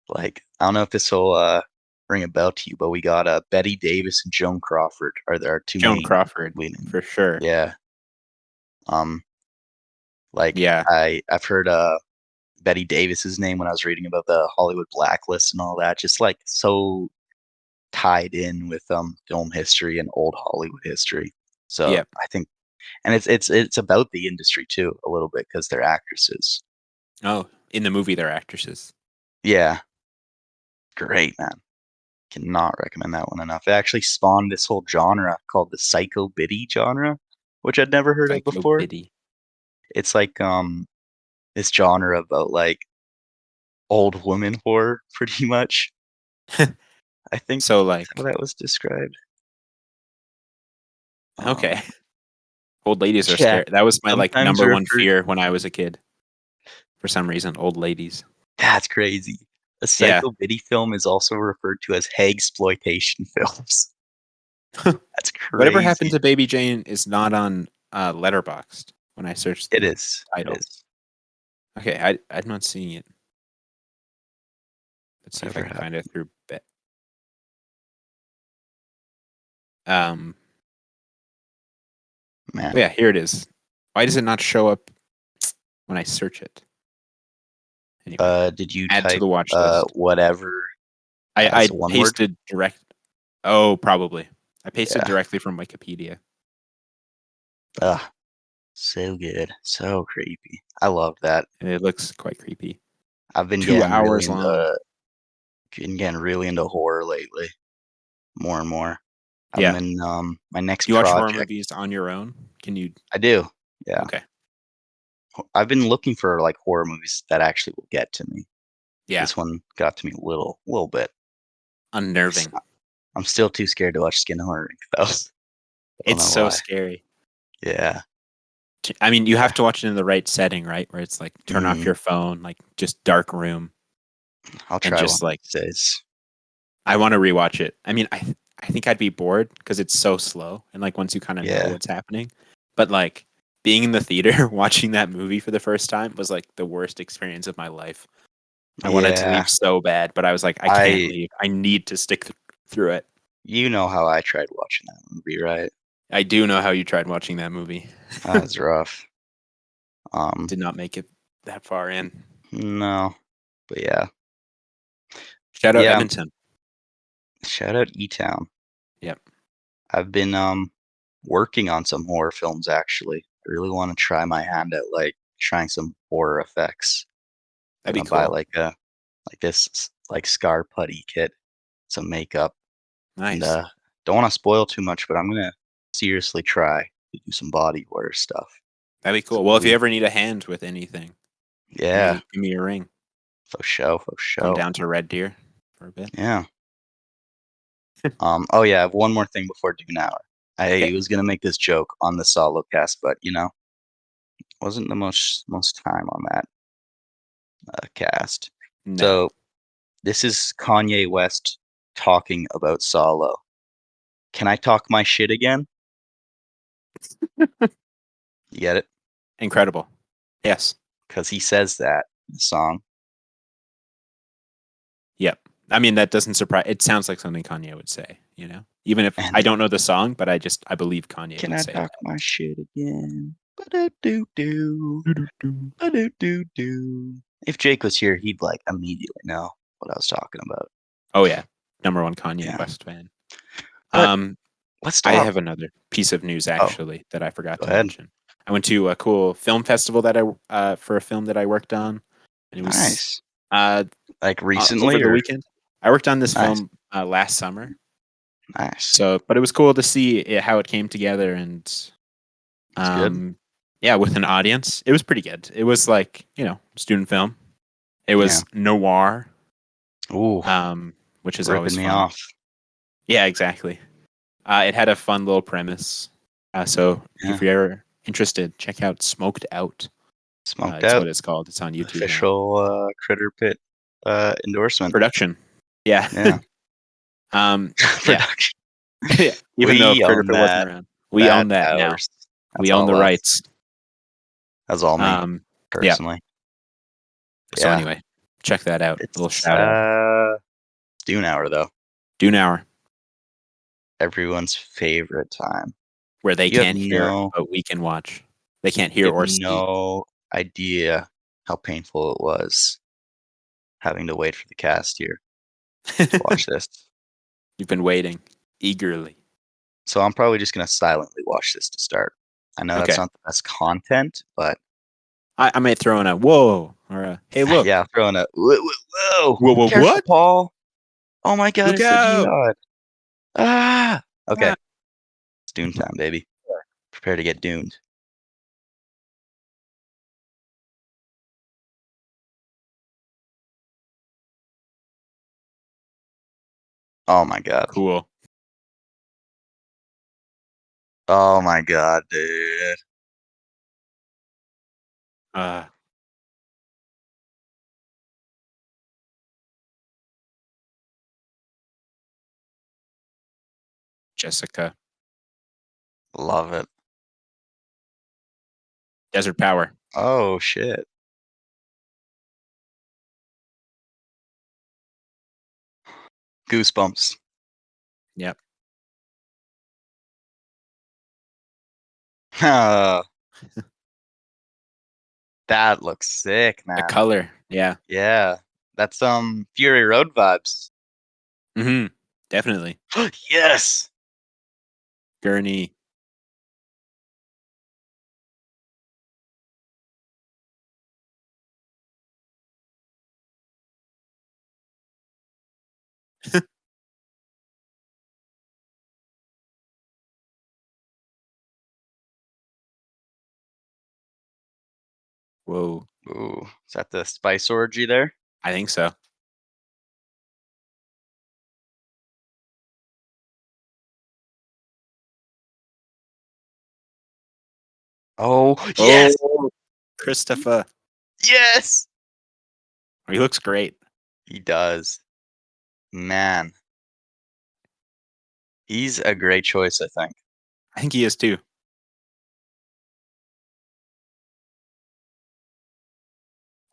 Like, I don't know if this will ring a bell to you, but we got Betty Davis and Joan Crawford are our two Joan main Crawford, leading. for sure. Yeah. Um, like Yeah. I've heard Betty Davis's name when I was reading about the Hollywood blacklist and all that, just like so tied in with film history and old Hollywood history. So Yep. I think, and it's about the industry too a little bit because they're actresses. Oh, in the movie they're actresses. Yeah, great, man. Cannot recommend that one enough. It actually spawned this whole genre called the psycho biddy genre, which I'd never heard of Psycho before. Biddy. It's like this genre about like old woman horror, pretty much. I think So that's how like, that was described. okay. Um, Old ladies are yeah, scary. That was my like sometimes number one referred. fear when I was a kid. For some reason, old ladies. That's crazy. A Yeah. psycho biddy film is also referred to as exploitation films. That's Whatever happened crazy. to Baby Jane is not on Letterboxd when I searched It the is. It title. is. Okay, I'm not seeing it. Let's see if I Whatever can find it happened. through bet. Um. Man. Oh yeah, here it is. Why does it not show up when I search it? Anyway, Did you add to type the watch list. whatever I as one word? pasted direct. Oh, probably. I pasted Yeah. directly from Wikipedia. But Ugh. So good. So creepy. I love that. and it looks quite creepy. I've been Two getting really hours long. into horror lately. More and more. I'm Yeah. in my next Do you watch horror project. movies on your own? Can you? I do. Yeah. Okay. I've been looking for like horror movies that actually will get to me. Yeah. This one got to me a little bit. S- Unnerving. I'm still too scared to watch Skin Horror though. I don't It's know so why. scary. Yeah. I mean, you Yeah. have to watch it in the right setting, right? Where it's like turn off Mhm. your phone, like just dark room, I'll and try one just of like these days. I want to rewatch it. I mean, I think I'd be bored because it's so slow, and like once you kind of know Yeah. what's happening, but like being in the theater watching that movie for the first time was like the worst experience of my life. I wanted to leave Yeah. so bad, but I was like, I can't I leave. I need to stick through it. You know how I tried watching that movie, right? I do know how you tried watching that movie. That was rough. Did not make it that far in. No, but yeah. Shout out Yeah, Edmonton. shout out E-Town. Yep, I've been, working on some horror films, actually. I really wanna try my hand at, like, trying some horror effects. that'd be Gonna buy, cool. like, like, scar putty kit, some makeup, and, Nice. don't wanna spoil too much, but I'm gonna seriously try to do some body horror stuff. That'd be So cool. Well, if you maybe ever need a hand with anything, Yeah, give me a ring. for Come sure. down to Red Deer for a bit. Yeah. Oh yeah, I have one more thing before Dune Hour. I Okay. was gonna make this joke on the solo cast, but wasn't the most time on that cast. No. So this is Kanye West talking about Solo. Can I talk my shit again? You get it? Incredible. Yes. Because he says that in the song. Yep. I mean, that doesn't surprise. It sounds like something Kanye would say. Even if I And don't know the song, but I believe Kanye can would I say talk my shit again? Ba-do-do-do. that. Ba-do-do-do. If Jake was here, he'd like immediately know what I was talking about. Oh yeah, number one Kanye Yeah. West fan. But Um, let's I talk. have another piece of news Oh, actually that I forgot go to ahead. mention. I went to a cool film festival that I for a film that I worked on, and it was Nice. uh, Like over recently the or weekend. I worked on this nice. film last summer, Nice. but it was cool to see how it came together and That's good. yeah, with an audience. It was pretty good. It was like student film. It Yeah. was noir, Ooh, which is ripping always me fun. off. Yeah, exactly. It had a fun little premise. So Yeah. if you're ever interested, check out Smoked Out. Smoked It's out. what it's called. It's on YouTube now. Official Critterpit endorsement. Production. Yeah. Yeah. Yeah. Production. Yeah. Even though We own Critterpit wasn't that. around, we own That's that now. ours. That's We own all the us. rights. That's all me, Um, yeah. personally. So Yeah. anyway, check that out. A little It's shout out. Dune hour though. Dune Hour, Everyone's favorite time. where they You have can't hear, no but we can watch. They can't you hear have or see. no idea how painful it was having to wait for the cast here to watch this. You've been waiting eagerly. So I'm probably just gonna silently watch this to start. I know that's Okay. not the best content, but I might throw in a whoa or a hey, look. yeah, throwing a whoa, whoa, whoa, Whoa, whoa, careful, what? Paul. Oh my God, Look it's the out. jihad. Ah, okay, Ah. it's Dune time, baby. Prepare to get doomed. Oh my God. Cool. Oh my God, dude. Uh, Jessica. Love it. Desert Power. Oh shit. Goosebumps. Yep. That looks sick, The man. color. Yeah. Yeah. That's some Fury Road vibes. Mm-hmm. Definitely. Yes. Gurney. Whoa. Ooh, is that the spice orgy there? I think so. Oh, yes. Oh, Christopher. Yes. He looks great. He does. Man, he's a great choice, I think. I think he is too.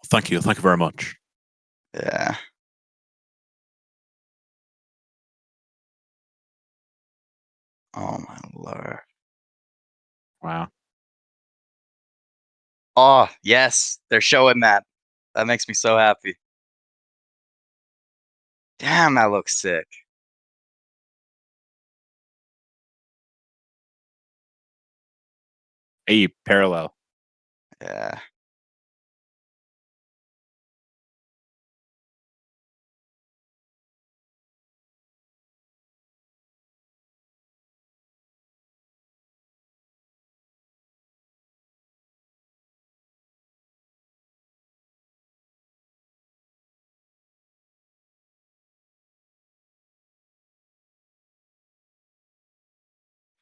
Thank you. Thank you very much. Yeah. Oh my lord. Wow. Oh, yes. They're showing that. That makes me so happy. Damn, that looks sick. Hey, parallel. Yeah.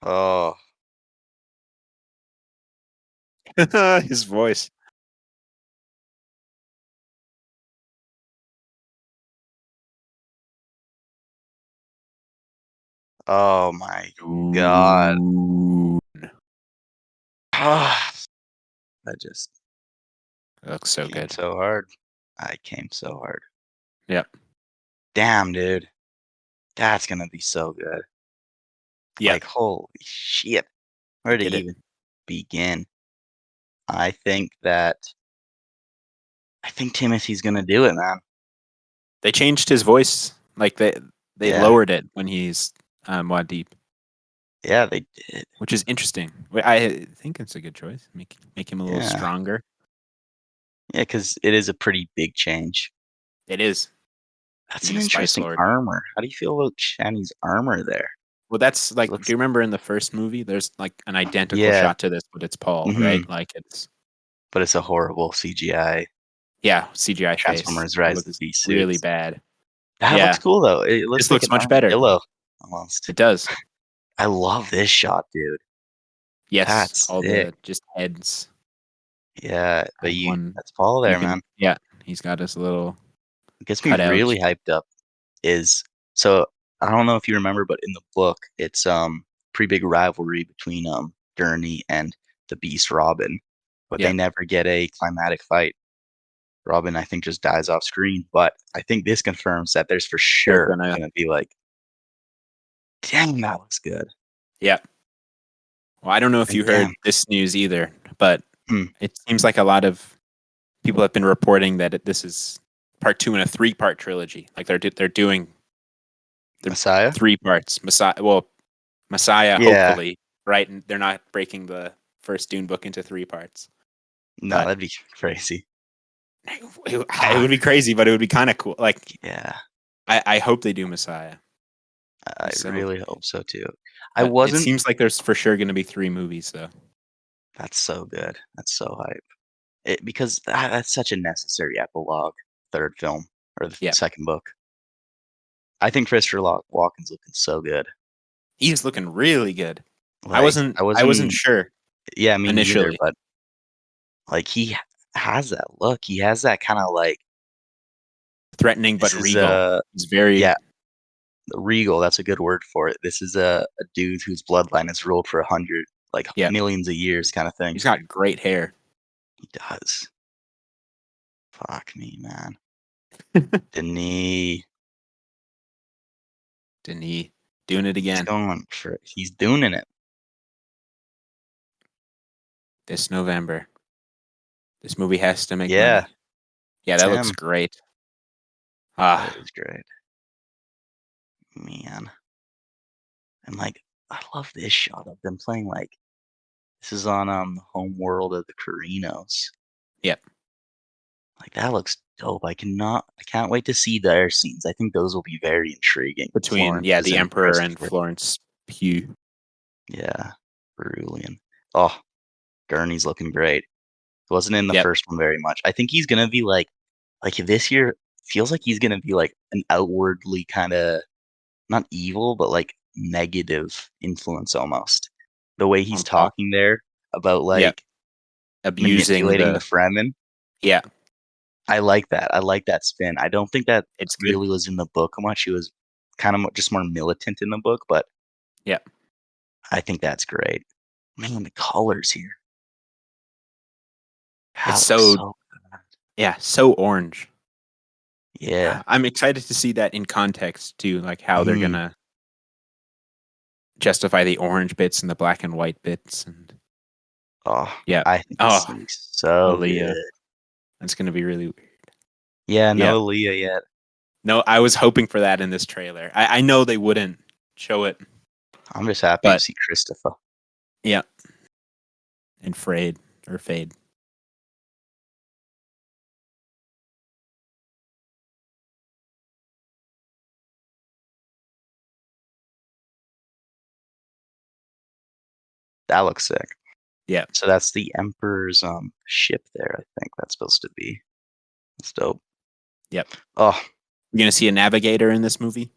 Oh. His voice. Oh my god. Ooh. Ah, I just Looks so came good. so hard. I came so hard. Yep. Damn, dude. That's gonna be so good. Yep. Like, holy shit. They Where to did it. even begin? I think that I think Timothy's gonna do it, man. They changed his voice. Like they Yeah. lowered it when he's Muad'Dib, Yeah, they did. which is interesting. I think it's a good choice. Make him a little Yeah. stronger. Yeah, because it is a pretty big change. It is That's being an a Spice interesting Lord. armor. How do you feel about Shani's armor there? Well, that's It like, do looks you remember in the first movie? There's like an identical Yeah. shot to this, but it's Paul, right? Mhm. Like it's But it's a horrible CGI yeah, CGI face. Transformers It Rise of the looks Beast really suits. bad. That looks Yeah, cool though. It looks this like looks an much better. armadillo almost. It does. I love this shot, dude. Yes, That's all sick. the just heads Yeah, but and one that's Paul you there, can man. yeah, he's got his little What gets me cutout. really hyped up is so I don't know if you remember, but in the book, it's pretty big rivalry between Gurney and the Beast Robin, but they Yeah, never get a climatic fight. Robin, I think, just dies off screen, but I think this confirms that there's for they're sure gonna gonna be like, dang, that looks good. yeah. Well, I don't know if And you damn, heard this news either, but hmm, it seems like a lot of people have been reporting that this is part 2 in a 3-part trilogy. Like they're doing the Messiah? 3 parts. Messiah, Yeah, hopefully, right? And they're not breaking the first Dune book into 3 parts. no, But that'd be crazy. it Fuck, would be crazy, but it would be kind of cool. Like yeah, I hope they do Messiah. I He's so really hope so too. I but it wasn't. seems like there's for sure going to be 3 movies though. That's so good. That's so hype. Because that's such a necessary epilogue, third film or the Yeah. second book. I think Christopher Walken's looking so good. He's looking really good. I Like wasn't I I wasn't wasn't. sure Yeah, me neither. initially. But like has that look. He has that kind of like Threatening but this is regal. He's very yeah, regal. That's a good word for it. This is a dude whose bloodline has ruled for 100, like yeah. millions of years, kind of thing. He's got great hair. He does. Fuck me, man. Denis, Denis doing it again he's doing it. this November. This movie has to make Yeah, money. Yeah, it's that looks him. great. That Ah, is great, man. And like, I love this shot of them playing like this is on the home world of the Carinos. yep. Like that looks dope. I can't wait to see the air scenes. I think those will be very intriguing. Between Florence's the and Emperor and Christopher. Florence Pugh. Yeah, Cerulean. Oh, Gurney's looking great. He wasn't in the Yep. first one very much. I think he's gonna be like this year feels like he's gonna be like an outwardly kind of not evil, but like negative influence almost. The way he's On Paul. talking there about Yep. like Abusing manipulating the the Fremen. yeah. I like that. I like that spin. I don't think that It's good. really was in the book much. He was kind of just more militant in the book, but Yeah. I think that's great. Man, the colors here. It's That looks so so good. yeah, so orange. Yeah. I'm excited to see that in context too, like how they're Mhm. gonna justify the orange bits and the black and white bits and Oh, yeah. I think this Oh, looks so Aaliyah. good. That's gonna be really weird. Yeah, Yeah. no Aaliyah yet. No, I was hoping for that in this trailer. I know they wouldn't show it, I'm just happy to but see Christopher. yeah. And Frayed or Fade. That looks sick. Yeah. So that's the Emperor's ship there, I think that's supposed to be. That's dope. Yep. Oh, We're gonna see a navigator in this movie.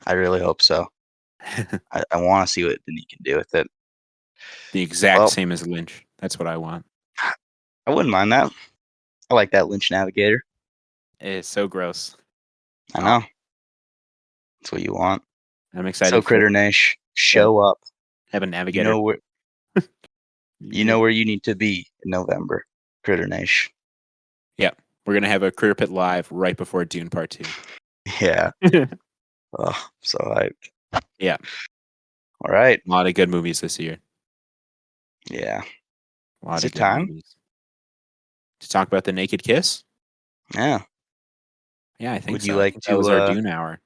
I really hope so. I want to see what Denis can do with it. The exact Well, same as Lynch. That's what I want. I wouldn't mind that. I like that Lynch Navigator. It's so gross. I Oh, know. That's what you want. I'm So excited for Critter Nash, to show up. have a You navigator. know where you Yeah. know where you need to be in November. Critter Nash. Yeah. We're gonna have a Critterpit live right before Dune Part 2. Yeah. Oh, so hyped. Yeah, All right. a lot of good movies this year. Yeah. A Is lot of it good time? movies. To talk about The Naked Kiss? Yeah. Yeah, I think Would you so. I like think that to was our Dune hour.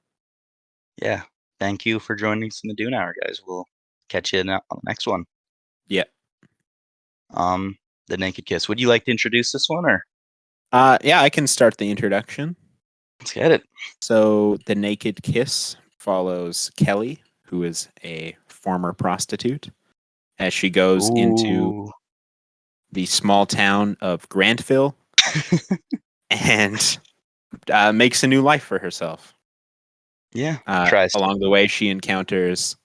yeah. Thank you for joining us in the Dune Hour, guys. We'll catch you on the next one. Yeah. Um, The Naked Kiss. Would you like to introduce this one or Yeah, I can start the introduction. let's get it. So, The Naked Kiss follows Kelly, who is a former prostitute, as she goes into Ooh. the small town of Grantville and makes a new life for herself. Yeah. Tries to. Along the way, she encounters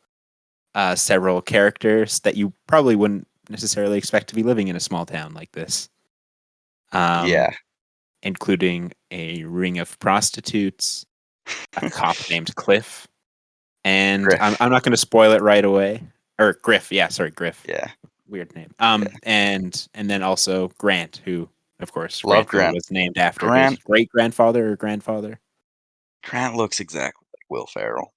several characters that you probably wouldn't necessarily expect to be living in a small town like this, Yeah. including a ring of prostitutes, a cop named Cliff, and I'm, Griff. I'm not going to spoil it right away. Or Griff, yeah, sorry, Griff. Yeah. Weird name. Yeah. And then also Grant, who, of course, Love Grantville Grant. was named after his Grant great grandfather or grandfather. Grant looks exactly like Will Ferrell.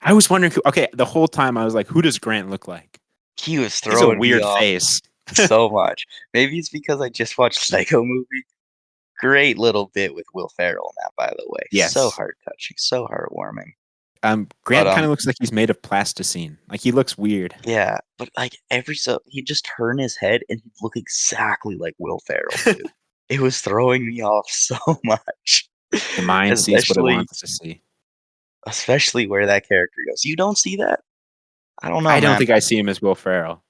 I was wondering who. Okay, the whole time I was like, who does Grant look like? He was He has a throwing me weird off face. so much. Maybe it's because I just watched Lego Movie. Great little bit with Will Ferrell in that, by the way. So Yes. heart touching, so heartwarming. But Grant kind of looks like he's made of plasticine. Like he looks weird. yeah, but like every so he'd just turn his head and he'd look exactly like Will Ferrell too. It was throwing me off so much. The mind sees what it especially wants to see. especially where that character goes. You don't see that? I don't know, I don't man. think I see him as Will Ferrell.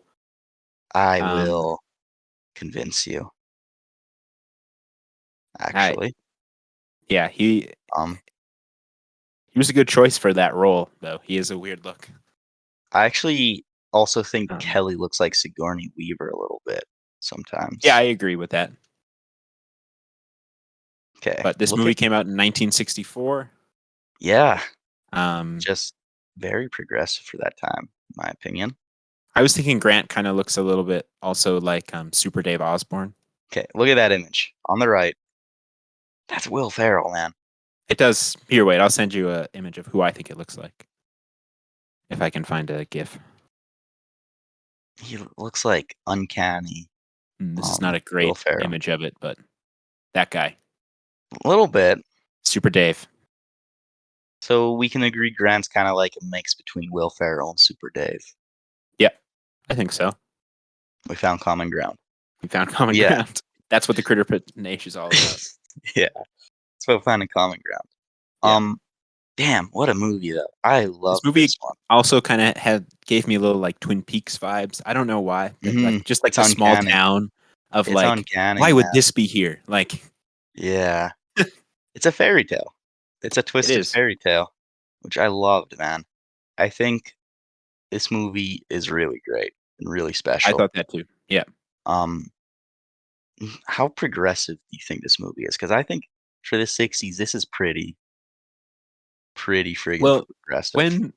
I Um, will convince you, I actually. yeah, Um, he was a good choice for that role, though. He is a weird look. I actually also think Um, Kelly looks like Sigourney Weaver a little bit yeah, I sometimes. agree with that. Okay, But this look at movie came out in 1964. yeah, Um, just very progressive for that time, in my opinion. I was thinking Grant kind of looks a little bit also like Super Dave Osborne. Okay, look at that image on the right. That's Will Ferrell, man. It does. Here, wait. I'll send you an image of who I think it looks like if I can find a GIF. He looks like uncanny. This is not a Will great Ferrell. image of it, but that guy, A little bit. Super Dave. So we can agree Grant's kind of like a mix between Will Ferrell and Super Dave. Yeah, I think so. We found common ground. We found common Yeah. ground. That's what the Critterpit Nation is all about. Yeah. It's about finding common ground. Yeah. Damn, what a movie though. I This love movie this one. also kind of had gave me a little like Twin Peaks vibes. I don't know why, but like just like It's the small uncanny. town of It's like, uncanny, why would man. this be here? Like, Yeah. It's a fairy tale. It's a it twisted is. fairy tale, which I loved, man. I think this movie is really great and really I special. thought that too. Yeah. Um, how progressive do you think this movie is? Because I think for the '60s, this is pretty friggin' Well, progressive.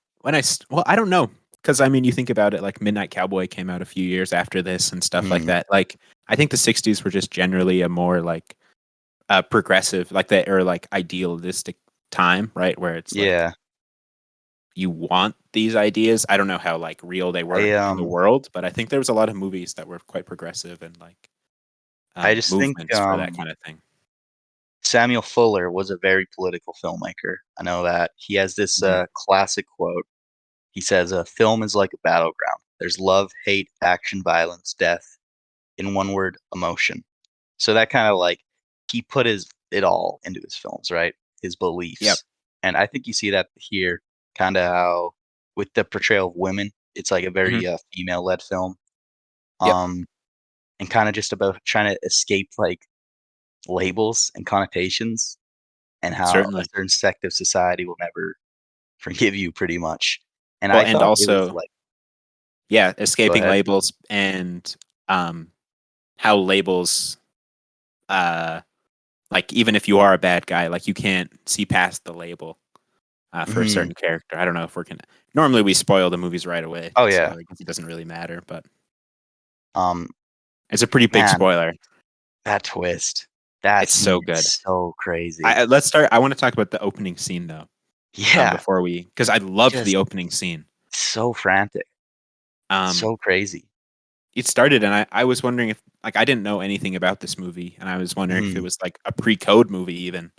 well, I don't know, because I mean, you think about it, like Midnight Cowboy came out a few years after this and stuff like Mhm. that. Like, I think the '60s were just generally a more like progressive, like that, or like idealistic time, right? Where it's like Yeah. you want these ideas. I don't know how like real they were I in the world, but I think there was a lot of movies that were quite progressive and like I just think movements for that kind of thing. Samuel Fuller was a very political filmmaker. I know that. He has this Mhm. classic quote. He says, "A film is like a battleground. There's love, hate, action, violence, death. In one word, emotion." So that kind of like he put his it all into his films, right? His Yep. beliefs. And I think you see that here, kind of how with the portrayal of women, it's like a Hmm. very female-led film. Yep. Um, and kind of just about trying to escape like labels and connotations and how a Certainly. certain sect of society will never forgive you pretty much. And Well, I and thought it was also, like yeah, go escaping ahead. labels and um, how labels, uh, like even if you are a bad guy, like you can't see past the label for a Mhm. certain character. I don't know if we're gonna. Normally, we spoil the movies right away, Oh, so yeah. I guess it doesn't really matter. But Um, it's a pretty big man, spoiler. that twist. That It's so scene good. is so crazy. Let's start. I want to talk about the opening scene though. Yeah, Before because I loved the just opening scene. so frantic, Um, so crazy. it started, and I was wondering if like I didn't know anything about this movie, and I was wondering if it Mhm. was like a pre-code movie even,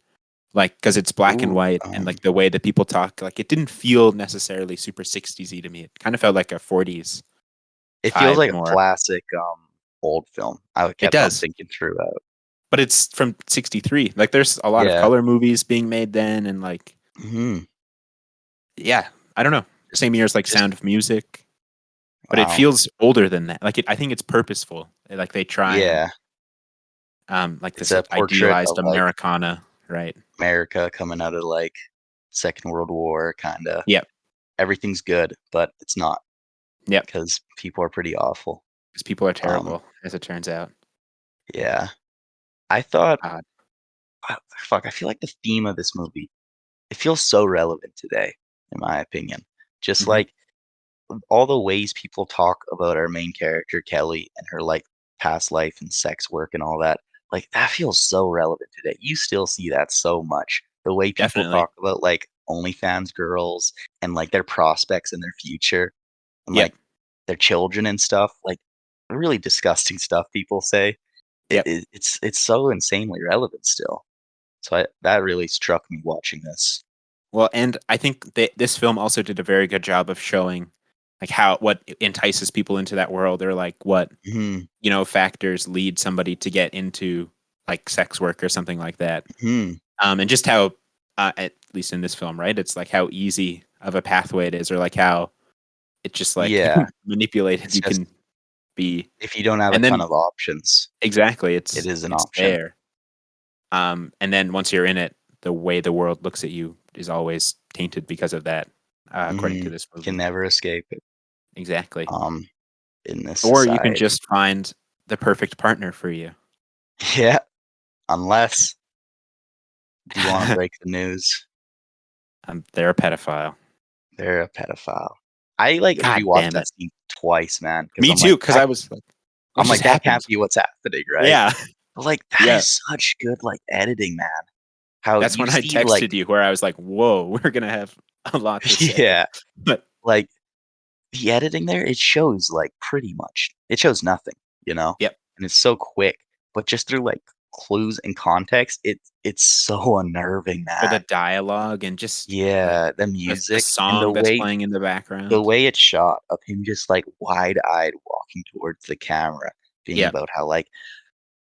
like because it's black and Ooh, white, and like the way that people talk, like it didn't feel necessarily super 60s-y to me. It kind of felt like a 40s it feels vibe like a more. classic, old film. I It kept on does, thinking throughout. but it's from 63. Like there's a lot of Yeah. color movies being made then, and like Mhm. yeah, I don't know. Just Same year as like just Sound of Music, but it wow. feels older than that. Like I think it's purposeful. Like they try and Yeah. like It's this a portrait idealized of, like, Americana, right? America coming out of, like, Second World War, kinda. Yep, Everything's good, but it's not yep. because people are pretty awful. Because people are Um, terrible, as it turns out. yeah. I thought God. fuck, I feel like the theme of this movie, it feels so relevant today, in my opinion. Just, Hmm. like, all the ways people talk about our main character, Kelly, and her, like, past life and sex work and all that, like, that feels so relevant today. You still see that so much. The way people Definitely. talk about, like, OnlyFans girls and, like, their prospects in their future and, Yep, like, their children and stuff, like, really disgusting stuff people say. yep. It's so insanely relevant still. So that really struck me watching this. Well, and I think that this film also did a very good job of showing like how what entices people into that world, or like what Mhm, factors lead somebody to get into like sex work or something like that. mhm. And just how, at least in this film, right? It's like how easy of a pathway it is, or like how it just like Yeah, manipulated it's you just can be. if you don't have a And ton then of options, exactly, it is an it's option. there. And then once you're in it, the way the world looks at you is always tainted because of that, according to Mhm. this Can movie. never escape it, Exactly. um, in this Or you can society. just find the perfect partner for you. Yeah, unless do you wanna break the news? They're a pedophile. They're a pedophile. I, like, God rewatched damn that it. scene twice, man, because Me too, because I was like, what just That can't happened? be what's happening, right? Yeah. But, like, that Yeah. is such good, like, editing, man. How That's you when I see, like texted you where I was like, whoa, we're gonna have a lot to say. yeah, But like, the editing there, it shows, like, pretty much it shows nothing, you know? yep. And it's so quick, but just through, like, clues and context, it's so unnerving, Or the man. dialogue and just like Yeah, the the music and song that's playing in the the background. way it's shot of him just, like, wide-eyed walking towards the camera, being Yep. about how, like,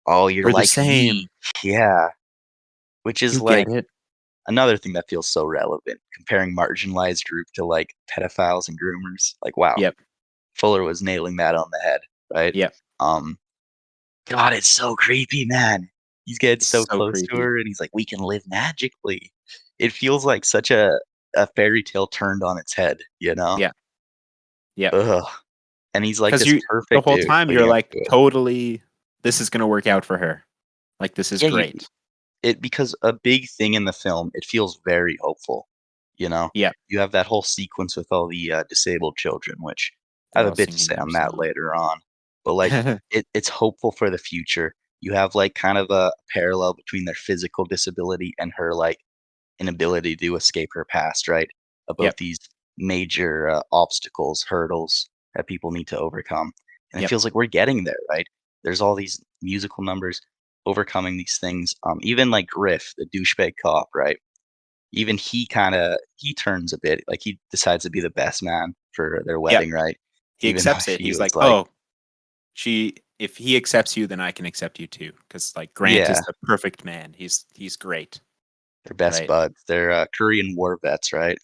"Oh, you're We're the like me." same. Yeah, which is, You get like, it. another thing that feels so relevant, comparing marginalized group to, like, pedophiles and groomers. Like, wow, Yep. Fuller was nailing that on the head, right? Yep. Um, God, it's so creepy, man. He's getting It's so so close to creepy. her, and he's like, "We can live magically." It feels like such a fairy tale turned on its head, you know? Yeah. Yep. Ugh, and he's like 'Cause this you the perfect whole dude time you're leading up like, to it. totally, this is gonna work out for her. Like, this is Yeah, you great. it because a big thing in the film, it feels very hopeful, you know? Yeah. You have that whole sequence with all the, disabled children, which I They're have a all bit to singing say their on that song. later on, but, like, it's hopeful for the future. You have, like, kind of a parallel between their physical disability and her, like, inability to escape her past, right? About Yep. these major, obstacles, hurdles that people need to overcome, and it Yep. feels like we're getting there, right? There's all these musical numbers overcoming these things, even like Griff, the douchebag cop, right? Even he turns a bit, like, he decides to be the best man for their Yep. wedding, right? He Even though accepts it. he He's was like, like "Oh, she if he accepts you, then I can accept you too." Because like, Grant is yeah, the perfect man. He's great, they're best right? buds. They're, Korean war vets, right?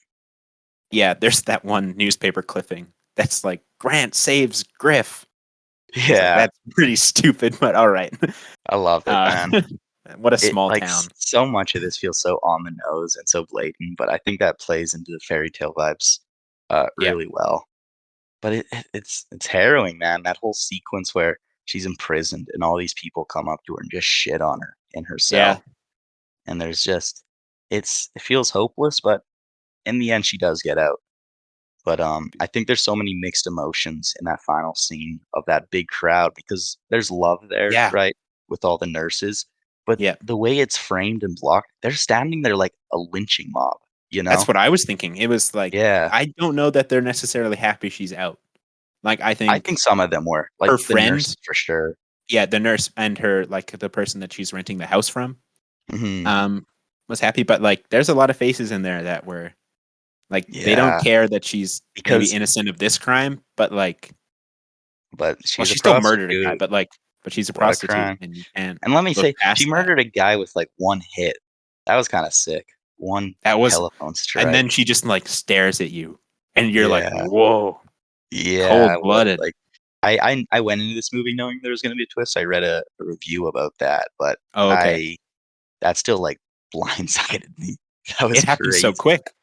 Yeah, there's that one newspaper clipping that's like, "Grant saves Griff." It's like, Yeah, that's pretty stupid, but alright. I love it, Uh, man. what a It small like, town. so much of this feels so on the nose and so blatant, but I think that plays into the fairy tale vibes, Yep. really well. But it's harrowing, man, that whole sequence where she's imprisoned and all these people come up to her and just shit on her in her Yeah. cell, and there's just it feels hopeless, but in the end, she does get out. But, I think there's so many mixed emotions in that final scene of that big crowd because there's love there, Yeah. right, with all the nurses, but Yeah. the way it's framed and blocked, they're standing there like a lynching mob, you That's know? what I was thinking. It was like, Yeah. I don't know that they're necessarily happy she's out. Like, I I think think some of them were, like, her the friend, nurses for sure. yeah, the nurse and her, like, the person that she's renting the house from, Mhm. um, was happy, but, like, there's a lot of faces in there that were like, they don't Yeah, care that she's maybe because innocent of this crime, but, like, but well, she's a she still murdered a guy, prostitute. but, like, but she's a What a prostitute, crime. and you can't And let me look say, she past that. murdered a guy with, like, 1 hit. That was kinda sick. 1 That was telephone and then strike. she just, like, stares at you, and you're like, Yeah. "Whoa, Yeah, what cold-blooded." like, I went into this movie knowing there was gonna be a twist. I read a review about that, but Oh, okay. I that still, like, blindsided me. That was It happened so crazy. quick.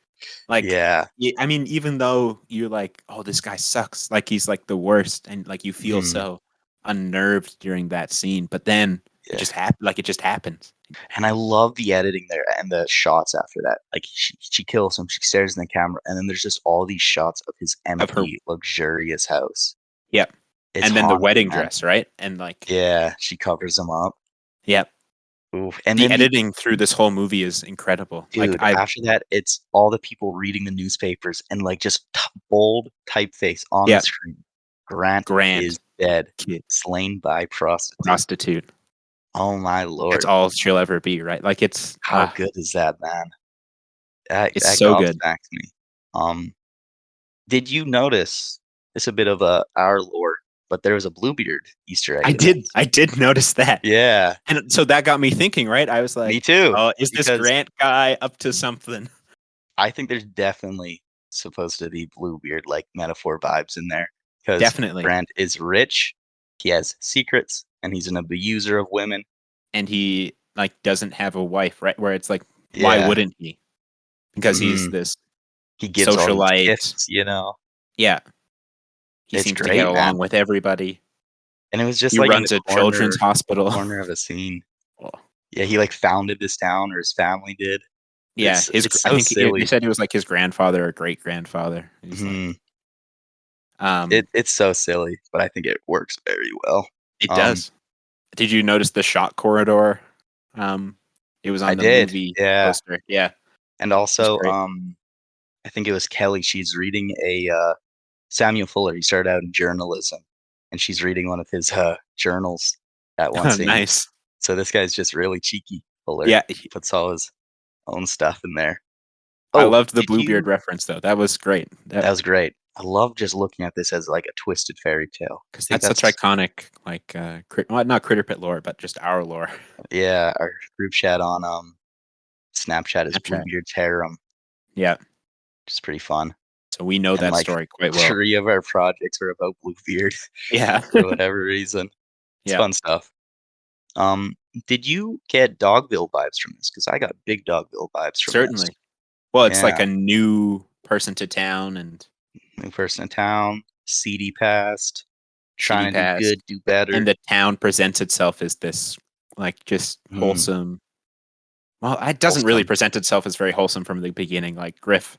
Like, Yeah. I mean, even though you're like, "Oh, this guy sucks," like, he's, like, the worst, and, like, you feel Mhm. so unnerved during that scene, but then Yeah. it just happens. And I love the editing there and the shots after that. Like, she kills him, she stares in the camera, and then there's just all these shots of his Of her empty, luxurious house. Yep, It's and then the haunting, wedding man. dress, right? And, like Yeah, she covers him up. yep. Oof, and The then the editing through this whole movie is incredible. Like, dude, after that, it's all the people reading the newspapers and, like, just bold typeface on the yeah, screen. Grant grand is dead, kid slain by prostitute. prostitute. Oh my That's lord. all she'll ever be, right? Like, How good is that, man? it's That so good. gobsmacks me. Um, did you notice it's a bit of a our lore, but there was a Bluebeard Easter egg in this? I did notice that, Yeah, and so that got me thinking, right? I was me like, too, "Oh, is this because Grant guy up to something?" I think there's definitely supposed to be Bluebeard, like, metaphor vibes in there. Because Definitely, Grant is rich, he has secrets, and he's an abuser of women. and he, like, doesn't have a wife, right? Where it's like, why Yeah, wouldn't he? Because he's mhm. this He gives all these socialite. gifts, you know? Yeah, he It's seems to get great, man. along with everybody. And it was just, He like, in the runs a children's hospital. corner of a scene. Oh, Yeah, he, like, founded this town, or his family did. yeah, his It's I so think they silly. said he was like his grandfather or great-grandfather. He's Mhm. like, um It's so silly, but I think it works very well. it Um, does. Did you notice the shot corridor? Um, it was I on the did, movie yeah. poster. Yeah, it And was also, great. I think it was Kelly, she's reading Samuel Fuller, he started out in journalism, and she's reading one of his, journals at one scene. Nice. So this guy's just really cheeky, Fuller. Yeah, He puts all his own stuff in there. I Oh, loved the did Bluebeard you reference though. That was great. that That was great. I love just looking at this as, like, a twisted fairy tale. I because think that's such that's iconic, like, well, not Critterpit lore, but just our lore. yeah, our group chat on, Snapchat is Snapchat. Bluebeard's Harem, Yeah, which is pretty fun. so we know And, that like, story quite well. 3 of our projects are about Bluebeard Yeah. for whatever reason. It's Yeah, fun stuff. Um, did you get Dogville vibes from this? Because I got big Dogville vibes from this. certainly. Well, it's like Yeah, a new person to town and new person in town, seedy past, seedy trying to do past, good, do and better. the town presents itself as this, like, just Mm, wholesome. Well, it doesn't really wholesome. present itself as very wholesome from the beginning, like, Griff,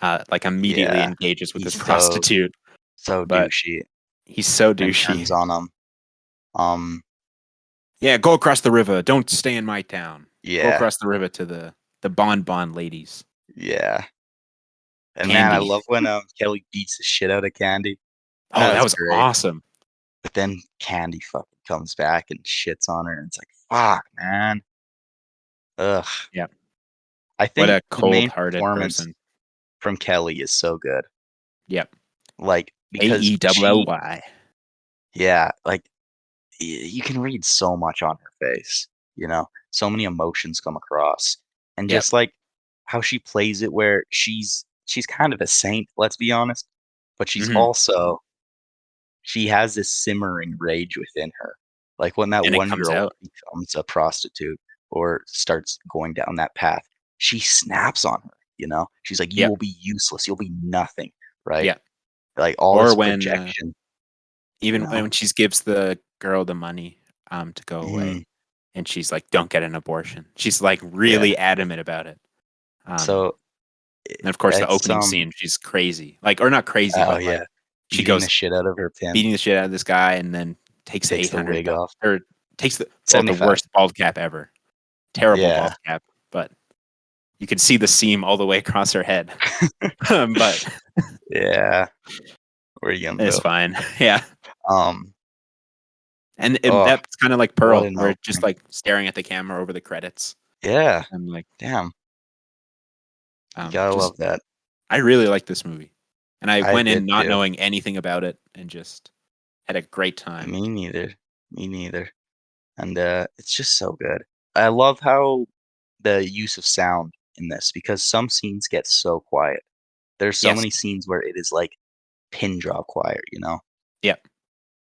like, immediately Yeah, engages with he's this prostitute, so but douchey he's so and douchey. turns on him. Um, "Yeah, go across the river, don't stay in my town. Go yeah, across the river to the bonbon ladies. yeah. And man, I Candy." love when Kelly beats the shit out of Candy. Oh, That that was was great. awesome. But then Candy fucking comes back and shits on her, and it's like, fuck, man. Ugh. Yeah. I What think a the main cold-hearted performance person. from Kelly is so good. Yep. Like, because she AELLY. yeah, like, you can read so much on her face, you know? So many emotions come across. And Yep. just, like, how she plays it where she's kind of a saint, let's be honest, but she's Mhm. also she has this simmering rage within her. Like, when that And it one comes girl out. becomes a prostitute or starts going down that path, she snaps on her, you know? She's like, "You Yep. will be useless, you'll be nothing," right? Yep. Like, all Or this when, projection, you even know? when she gives the girl the money, to go away, Mhm. and she's like, "Don't get an abortion." She's, like, Yeah. really adamant about it. Um, So, and of course, the it's, opening scene, she's crazy. Like, or not crazy, oh, but, like, yeah. she Beating the goes shit out of her pimp, beating the shit out of this guy and then takes the takes the wig $800 off. or Takes the 75. worst bald cap ever. Terrible Yeah. bald cap, but you could see the seam all the way across her head. But Yeah. Where are you gonna it's go? fine. Yeah. Um, And oh, that's kind of like what Pearl, an where it's just opening. like staring at the camera over the credits. Yeah. I'm like, Damn. You gotta just love that. I really like this movie, and I I went in did not too. knowing anything about it and just had a great time. Me neither. Me neither. And it's just so good. I love how the use of sound in this because some scenes get so quiet. There's so Yes. many scenes where it is like pin drop quiet, you know? Yep.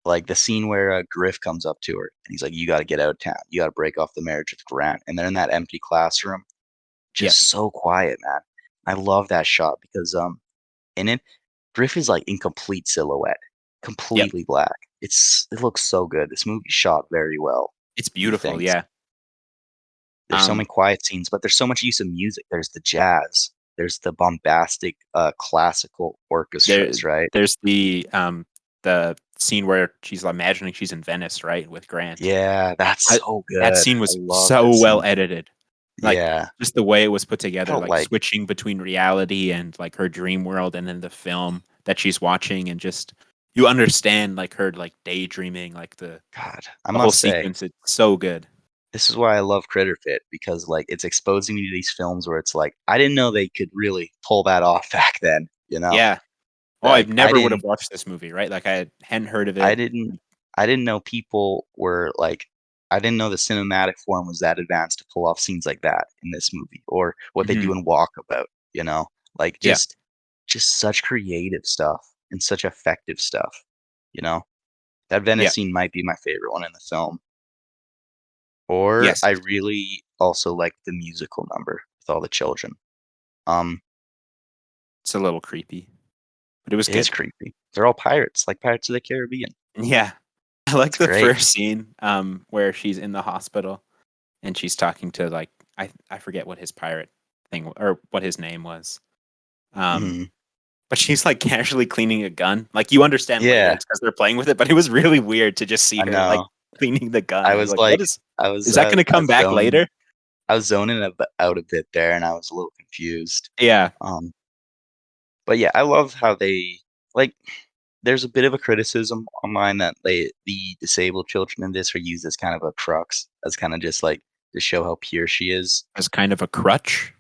Like the scene where Griff comes up to her and he's like, "You got to get out of town. You got to break off the marriage with Grant." And they're in that empty classroom, Yep. just so quiet, man. I love that shot because in it, Griff is like in complete silhouette, Yep. completely black. It looks so good. This movie shot very well. It's beautiful. Methinks. Yeah. There's so many quiet scenes, but there's so much use of music. There's the jazz. There's the bombastic classical There, orchestras, right? there's the scene where she's imagining she's in Venice, right, with Grant. Yeah, that's I, so that good. scene I was love that so well scene. edited. Like Yeah, just the way it was put together, felt like like switching between reality and like her dream world and then the film that she's watching and just you understand like her like daydreaming, like God. I the whole must say, sequence. It's so good. this is why I love Critterpit because like it's exposing me to these films where it's like I didn't know they could really pull that off back then. You know, Yeah. Oh, I like never would have watched this movie, right? Like I hadn't heard of I it. didn't I didn't know people were like I didn't know the cinematic form was that advanced to pull off scenes like that in this movie or what they Hmm. do in Walkabout, you know? Like Yeah. just such creative stuff and such effective stuff, you know? That Venice Yeah. scene might be my favorite one in the film. Or Yes. I really also like the musical number with all the children. Um, It's a little creepy, but it was it is good. creepy. They're all pirates, like Pirates of the Caribbean. Yeah. I like It's the great. first scene where she's in the hospital and she's talking to like I forget what his pirate thing or what his name was. Um Mhm. but she's like casually cleaning a gun. Like you understand later Yeah, it's because they're playing with it, but it was really weird to just see I her like know. cleaning the gun. I I was was like, like what is I is was that gonna I come was back zoning later? I was zoning out a bit there, and I was a little confused. Yeah. Um, but yeah, I love how they like. There's a bit of a criticism online that the disabled children in this are used as kind of a crux, as kind of just like to show how pure she is. As kind of a crutch.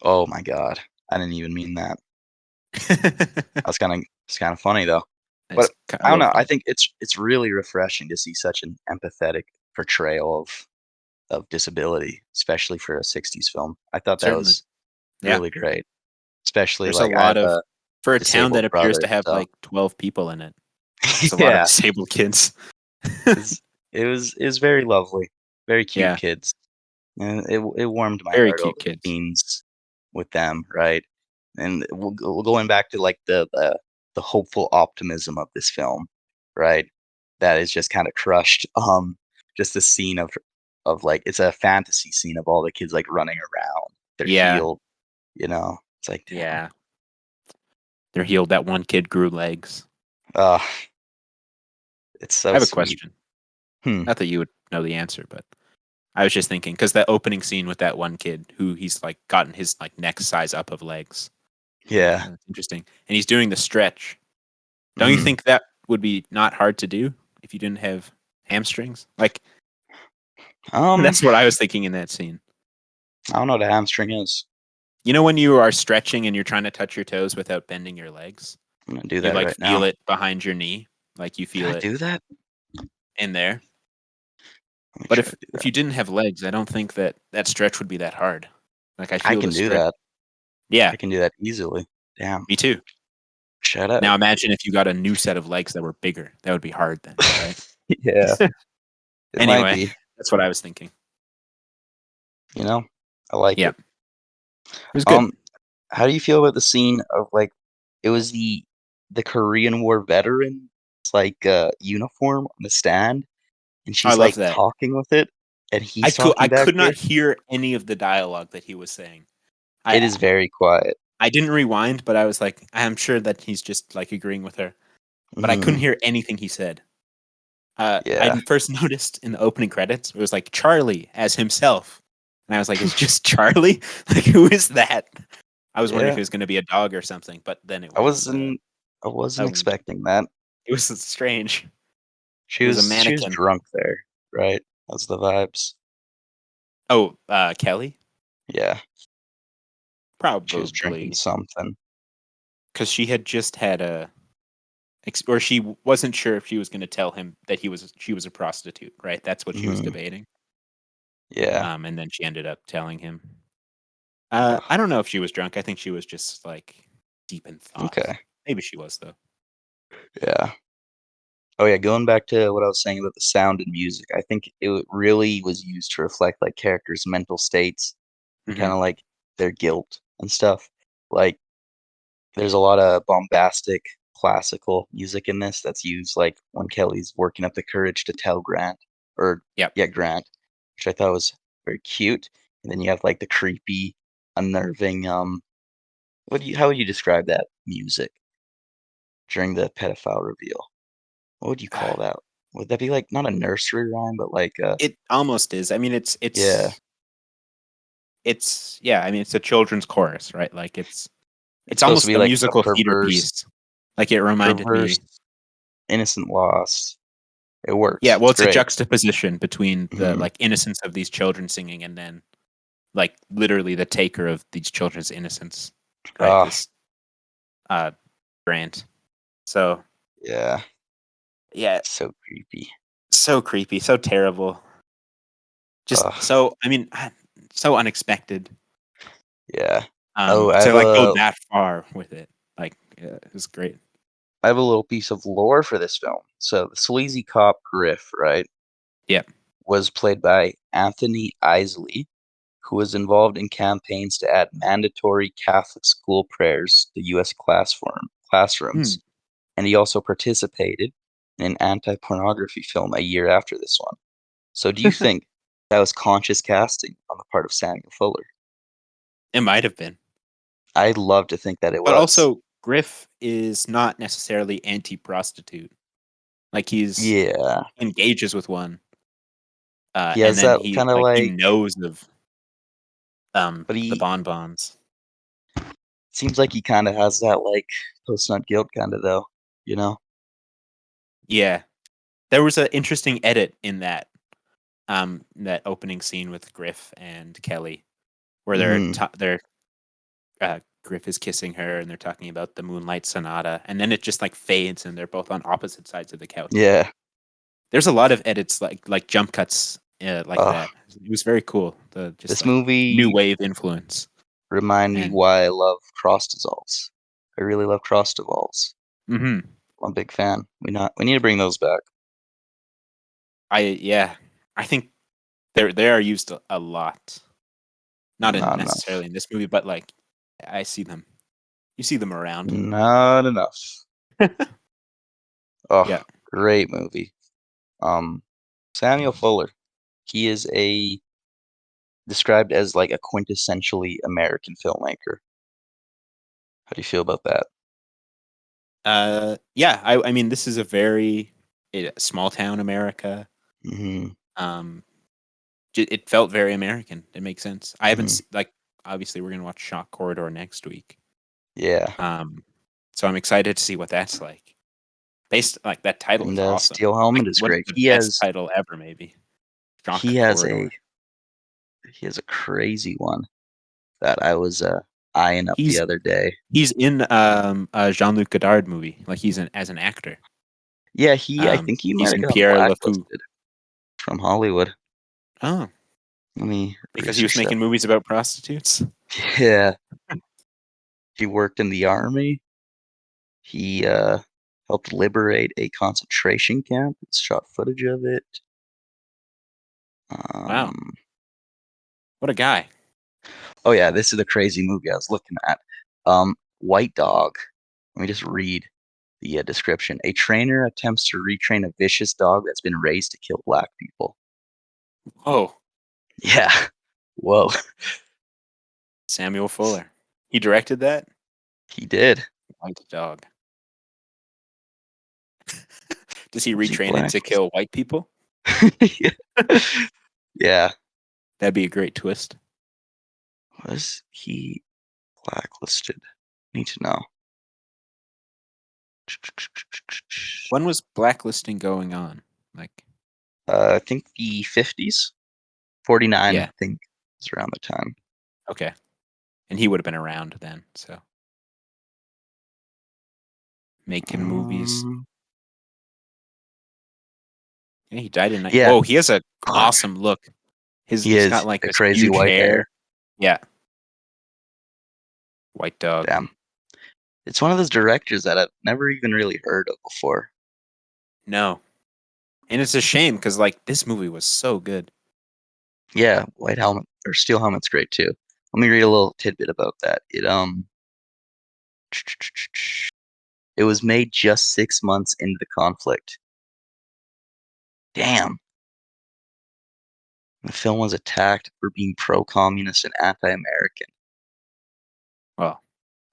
Oh my god, I didn't even mean that. It's kind of funny though. It's But a I don't little know. I funny. think it's really refreshing to see such an empathetic portrayal of disability, especially for a '60s film. I thought that Certainly. was Yeah. really great. Especially, There's a like, I lot have of a for a town that disabled appears to brother, have so like 12 people in it. There's a lot of yeah, disabled kids. it's it was very lovely, very cute Yeah, kids, and it warmed my very heart cute over the kids. scenes with them, right? And we're going back to, like, the hopeful optimism of this film, right? That is just kinda crushed, just the scene of, like it's a fantasy scene of all the kids, like, running around. They're Yeah, healed, you know? It's like, damn. yeah. They're healed. That one kid grew legs. Ugh, it's I so have a sweet. question. Hmm, Not that you would know the answer, but I was just thinking because that opening scene with that one kid who he's like gotten his like neck size up of legs. I'm like, yeah, oh, that's interesting. And he's doing the stretch. Don't you mhm. think that would be not hard to do if you didn't have hamstrings? Like Um, that's what I was thinking in that scene. I don't know what a hamstring is. You know when you are stretching and you're trying to touch your toes without bending your legs? I'm gonna do You that like right feel now. it behind your knee, like you Can feel I it do that? in there. Let me But try if to do if that. you didn't have legs, I don't think that that stretch would be that hard. Like I I feel the can do stretch. that. Yeah, I can do that easily. Damn. me too. Shout out. Now imagine if you got a new set of legs that were bigger. That would be hard then, right? Yeah, it might Anyway, be. that's what I was thinking. You know, I like Yeah, it. it was good. Um, how do you feel about the scene of like it was the Korean War veteran, it's like uniform on the stand, and I she's love like that. talking with it, and I he's could I talking back could to not her. hear any of the dialogue that he was saying. It I is very quiet. I didn't rewind, but I was like, I'm sure that he's just like agreeing with her. But I couldn't Mhm. hear anything he said. I Yeah. first noticed in the opening credits it was like Charlie as himself, and I was like, "It's just Charlie? Like, who is that?" I was wondering if Yeah. it was going to be a dog or something, but then I wasn't I a wasn't woman. expecting that. It was strange. She It was a was she was mannequin. drunk there, right? That's the vibes. Oh, Kelly, Yeah. She was drinking probably something. because she had just had or she wasn't sure if she was going to tell him that she was a prostitute, right? That's what she was Mhm. debating. Yeah. And then she ended up telling him. Ugh. I don't know if she was drunk. I think she was just like deep in thought. Okay. Maybe she was though. Yeah. Oh, yeah, going back to what I was saying about the sound and music, I think it really was used to reflect, like, characters' mental states and Hmm. kinda, like, their guilt and stuff. Like, there's a lot of bombastic classical music in this that's used, like, when Kelly's working up the courage to tell Grant or Yep. yeah, Grant, which I thought was very cute, and then you have, like, the creepy, unnerving, how would you describe that music during the pedophile reveal? What would you Uh, call that? Would that be, like, not a nursery rhyme, but like a it almost is. I mean, yeah, it's yeah. I mean, it's a children's chorus, right? Like it's it's supposed to almost be a like a musical theater piece. Like it reminded perverse, me. innocent lost. It Yeah, works, well, it's it's a great. juxtaposition between the Mhm. like innocence of these children singing and then like literally the taker of these children's innocence, right? Ah, This uh Grant. So yeah, yeah, so creepy. so creepy, so terrible. Just Ugh, so I mean, so unexpected. yeah. Oh, To like go that far with it. Like it was great. I have a little piece of lore for this film. So, the sleazy cop Griff, right, Yeah. was played by Anthony Isley, who was involved in campaigns to add mandatory Catholic school prayers to US Hmm. classrooms, and he also participated in an anti-pornography film a year after this one. So do you think that was conscious casting on the part of Samuel Fuller? It might have been. I'd love to think that it But was. also Griff is not necessarily anti-prostitute. Like he's Yeah. engages with one, He and has then that kinda he like knows of but the he bonbons. seems like he kinda has that, like, post-nut guilt kinda though, you know? Yeah, there was an interesting edit in that opening scene with Griff and Kelly, where Mhm. they're Griff is kissing her and they're talking about the Moonlight Sonata, and then it just like fades and they're both on opposite sides of the couch. Yeah. There's a lot of edits like jump cuts like Ugh. that. It was very cool. The just This like new movie wave influence remind me and why I love cross dissolves. I really love cross dissolves. mhm. I'm a big fan. We need to bring those back. Yeah, I think they are used a lot. Not in Not enough. necessarily in this movie, but like I see them. You see them around. Not enough. Oh, Yeah. great movie. Um, Samuel Fuller. He is a described as like a quintessentially American filmmaker. How do you feel about that? Yeah. I mean, this is a very small town America. Mhm. Um, it felt very American. It makes sense. I haven't Mhm. like obviously we're gonna watch Shock Corridor next week. Yeah. Um, so I'm excited to see what that's like. Based like that title And is awesome. Steel Like Helmet is what is great. the best title ever? Maybe He Shock has Corridor. a he has a crazy one that I was eyeing up the He's other day. he's in a Jean-Luc Godard movie. Like he's as an actor. Yeah, I think he might He's have in gotten Pierre LeFou. blacklisted from Hollywood. Oh, Let me because he was research that. making movies about prostitutes. Yeah, he worked in the army. He helped liberate a concentration camp. It's shot footage of it. Wow, Um, what a guy! oh yeah, this is a crazy movie I was looking at. White Dog. Let me just read the description. A trainer attempts to retrain a vicious dog that's been raised to kill black people. Oh, Yeah. Whoa. Samuel Fuller. He directed that. He did. White Dog. Does he Was he retrain it to blacklisted? kill white people? Yeah. Yeah. That'd be a great twist. Was he blacklisted? Need to know. When was blacklisting going on? Like, I think the 50s. 49, I yeah, think, is around the time. okay. And he would have been around then, so making movies. Um, Yeah, he died in yeah, whoa, he has a fuck. awesome look. He He's got is like the this crazy huge white hair. hair. Yeah. White dog. Damn. It's one of those directors that I've never even really heard of before. No. And it's a shame because like this movie was so good. Yeah, White Helmet or Steel Helmet's great too. Let me read a little tidbit about that. It was made just 6 months into the conflict. Damn. The film was attacked for being pro-communist and anti-American. Well,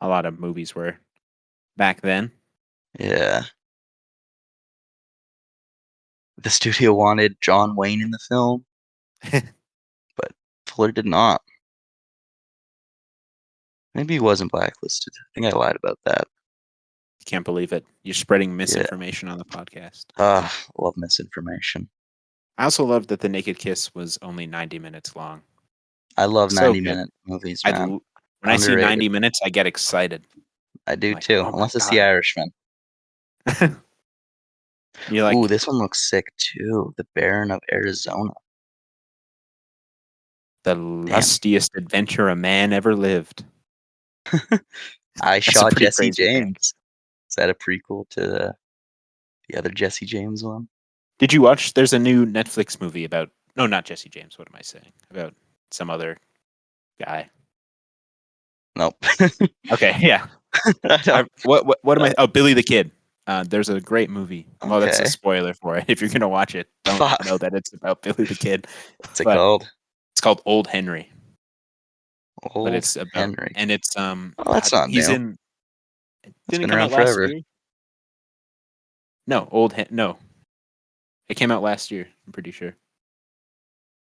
a lot of movies were back then. Yeah. The studio wanted John Wayne in the film, but Fuller did not. Maybe he wasn't blacklisted. I think I lied about that. Can't believe it. You're spreading Yeah. misinformation on the podcast. Love misinformation. I also love that The Naked Kiss was only 90 minutes long. I love So good. 90-minute movies, man. When I see Underrated. 90 minutes, I get excited. I do I'm like, too, oh my unless it's The God. Irishman. You're Ooh, like this one looks sick too. The Baron of Arizona. the Damn. lustiest adventure a man ever lived. I That's a Shot pretty Jesse crazy name. James. Is that a prequel to the other Jesse James one? Did you watch? There's a new Netflix movie about, no, not Jesse James. What am I saying? About some other guy. Nope. Okay, yeah. I don't. What am Uh, I? Oh, Billy the Kid. There's a great movie. Well, that's a okay. spoiler for it. If you're gonna watch it, don't Fuck. know that it's about Billy the Kid. What's it But called? it's called Old Henry. But Old it's about, Henry. and it's Oh, that's not he's new. in. It It's didn't been come around out last forever. year. No, no. It came out last year. I'm pretty sure.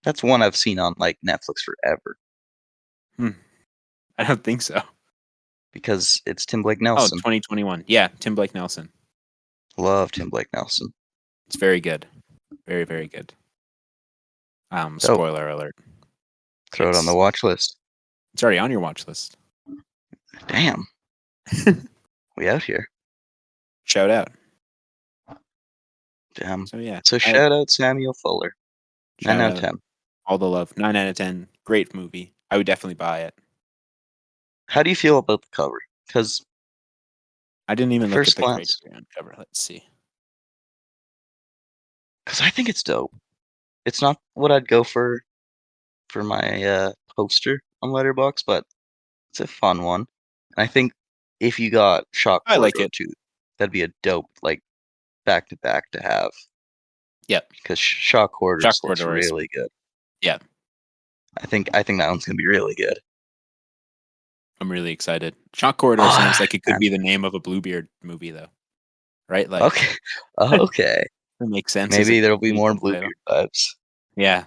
That's one I've seen on like Netflix forever Hmm. I don't think so. because it's Tim Blake Oh, Nelson. 2021. Yeah, Tim Blake Nelson. Love Tim Blake Nelson. It's very good. Very, very good. Dope. Spoiler alert. Throw it on the It's watch list. it's already on your watch list. Damn, we out here. Shout out. Damn. So yeah, So shout out Samuel Fuller. 9 shout out of out. 10. All the love. 9 out of 10. Great movie. I would definitely buy it. How do you feel about the cover? Because I didn't even look at first the glance, Criterion cover. Let's see. because I think it's dope. It's not what I'd go for my poster on Letterboxd, but it's a fun one. And I think if you got Shock I like Corridor it. 2, that'd be a dope like back to back to have Yep. because Shock Corridor Shock just looks Corridor is. really good. Yeah. I think that one's gonna be really good. I'm really excited. Shock Corridor sounds Ah, like it could man. be the name of a Bluebeard movie, though. Right? Like, Okay. Okay. it makes sense as a Maybe there'll be pretty more cool title. Bluebeard vibes. Yeah.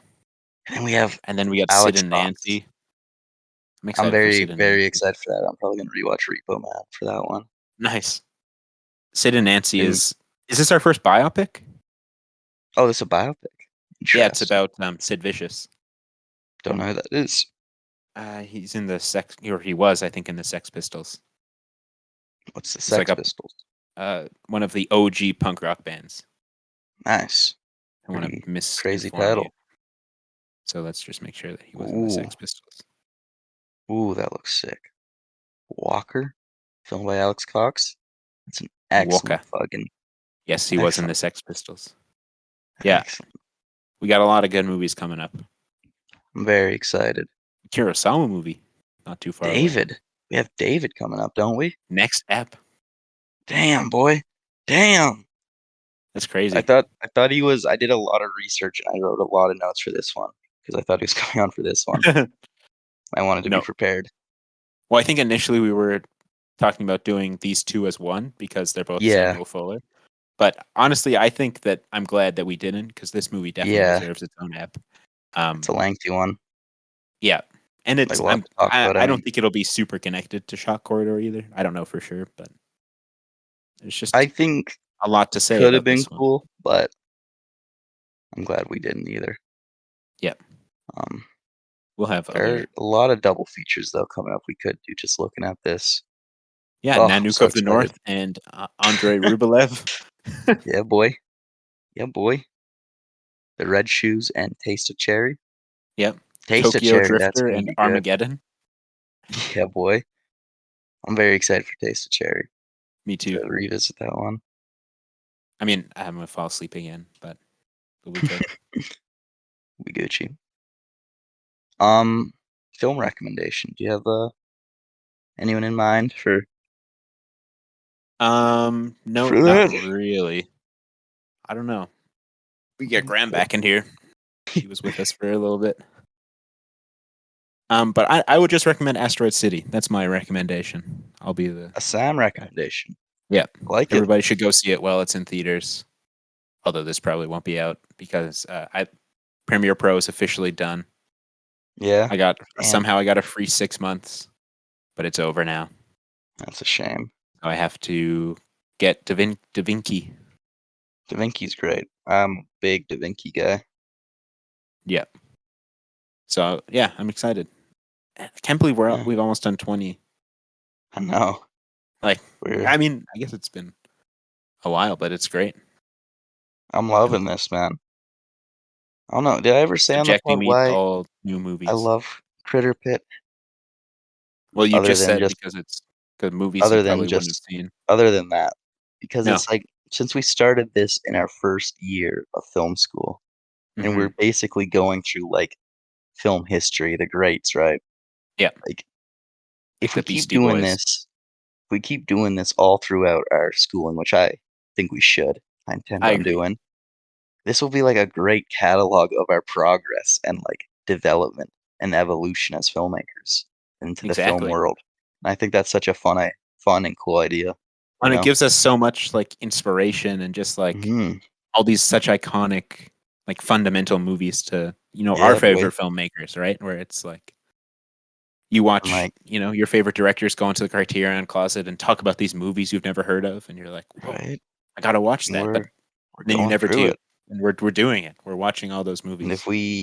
And then we have And then we got Sid Alex and Cox. Nancy. I'm I'm excited for very, Sid and very Nancy. excited for that. I'm probably gonna rewatch Repo Man for that one. Nice. Sid and Nancy And is this our first biopic? oh, this is a biopic. Yeah, it's Interesting. about Sid Vicious. Don't know who that is. He's in the Sex, or he was, I think, in the Sex Pistols. What's the He's like Sex a Pistols? one of the OG punk rock bands. Nice. I want to Pretty crazy misinform you, title. so let's just make sure that he was in the Ooh. Sex Pistols. Ooh, that looks sick. Walker, filmed by Alex Cox. That's an excellent Walker. fucking Yes, he was in the excellent. Sex Pistols. Yeah, Excellent. we got a lot of good movies coming up. I'm very excited. Kurosawa movie, not too far away. David. We have David coming up, don't we? Next ep. Damn, boy. Damn. That's I crazy. thought I thought he was I did a lot of research and I wrote a lot of notes for this one because I thought he was coming on for this one. I wanted to be No. prepared. Well, I think initially we were talking about doing these two as one because they're both Yeah. Samuel Fuller. But honestly, I think that I'm glad that we didn't, because this movie definitely Yeah, deserves its own ep. it's a Um, lengthy one. yeah, and Like it's a lot to talk about. I I don't mean, think it'll be super connected to Shock Corridor either. I don't know for sure, but there's I just think a lot to it say could have about been this one. cool, but I'm glad we didn't either. Yeah, Um, we'll have there are other. a lot of double features though coming up. We could do just looking at this. Yeah, Oh, I'm Nanook so of the excited! North and Andrei Rublev. Yeah, boy. Yeah, boy. The red shoes and taste of cherry. Yep, Taste of Tokyo cherry. That's Drifter gonna and be good. Armageddon. Yeah, boy. I'm very excited for taste of cherry Me to too. revisit that one. I mean, I'm gonna fall asleep again, but it'll be good. We Gucci. Um, film recommendation. Do you have anyone in mind No, for not that? really. I don't know. We get Graham back in here. She was with us for a little bit. But I would just recommend Asteroid City. That's my recommendation. I'll be the A Sam guy. recommendation. Yeah. Like it. Everybody should go see it while it's in theaters. Although this probably won't be out because I Premiere Pro is officially done. Yeah. I got Damn, somehow I got a free 6 months, but it's over now. that's a shame. So I have to get Da Vinci. Da Vinci's great. I'm a big Da Vinci guy. Yeah. So yeah, I'm excited. I can't believe Yeah, we've almost done 20. I know. Like, We're I mean, I guess it's been a while, but it's great. I'm I'm loving this, man. I don't know. Did I ever say on the subjecting pod me to why all new I movies. love Critterpit? Well, you Other just than said just because it's good movies you other than probably wouldn't have just seen. other than that. Because No. it's like since we started this in our first year of film school, and Hmm. we're basically going through like film history, the greats, right? Yeah, Like like if we the keep Beastie doing Boys. this, if we keep doing this all throughout our schooling, which I think we should, I intend I on agree. doing, this will be like a great catalog of our progress and like development and evolution as filmmakers into the film Exactly. world. And I think that's such a fun and cool idea, you And it know? gives us so much like inspiration and just like Mhm. all these such iconic, like fundamental movies to, our Yeah, boy. favorite filmmakers, right? Where it's like you And watch, like, your favorite directors go into the Criterion Closet and talk about these movies you've never heard of, and you're like, whoa, right? I gotta watch And that. But we're then you going never through do. it. And we're doing it. We're watching all those And movies.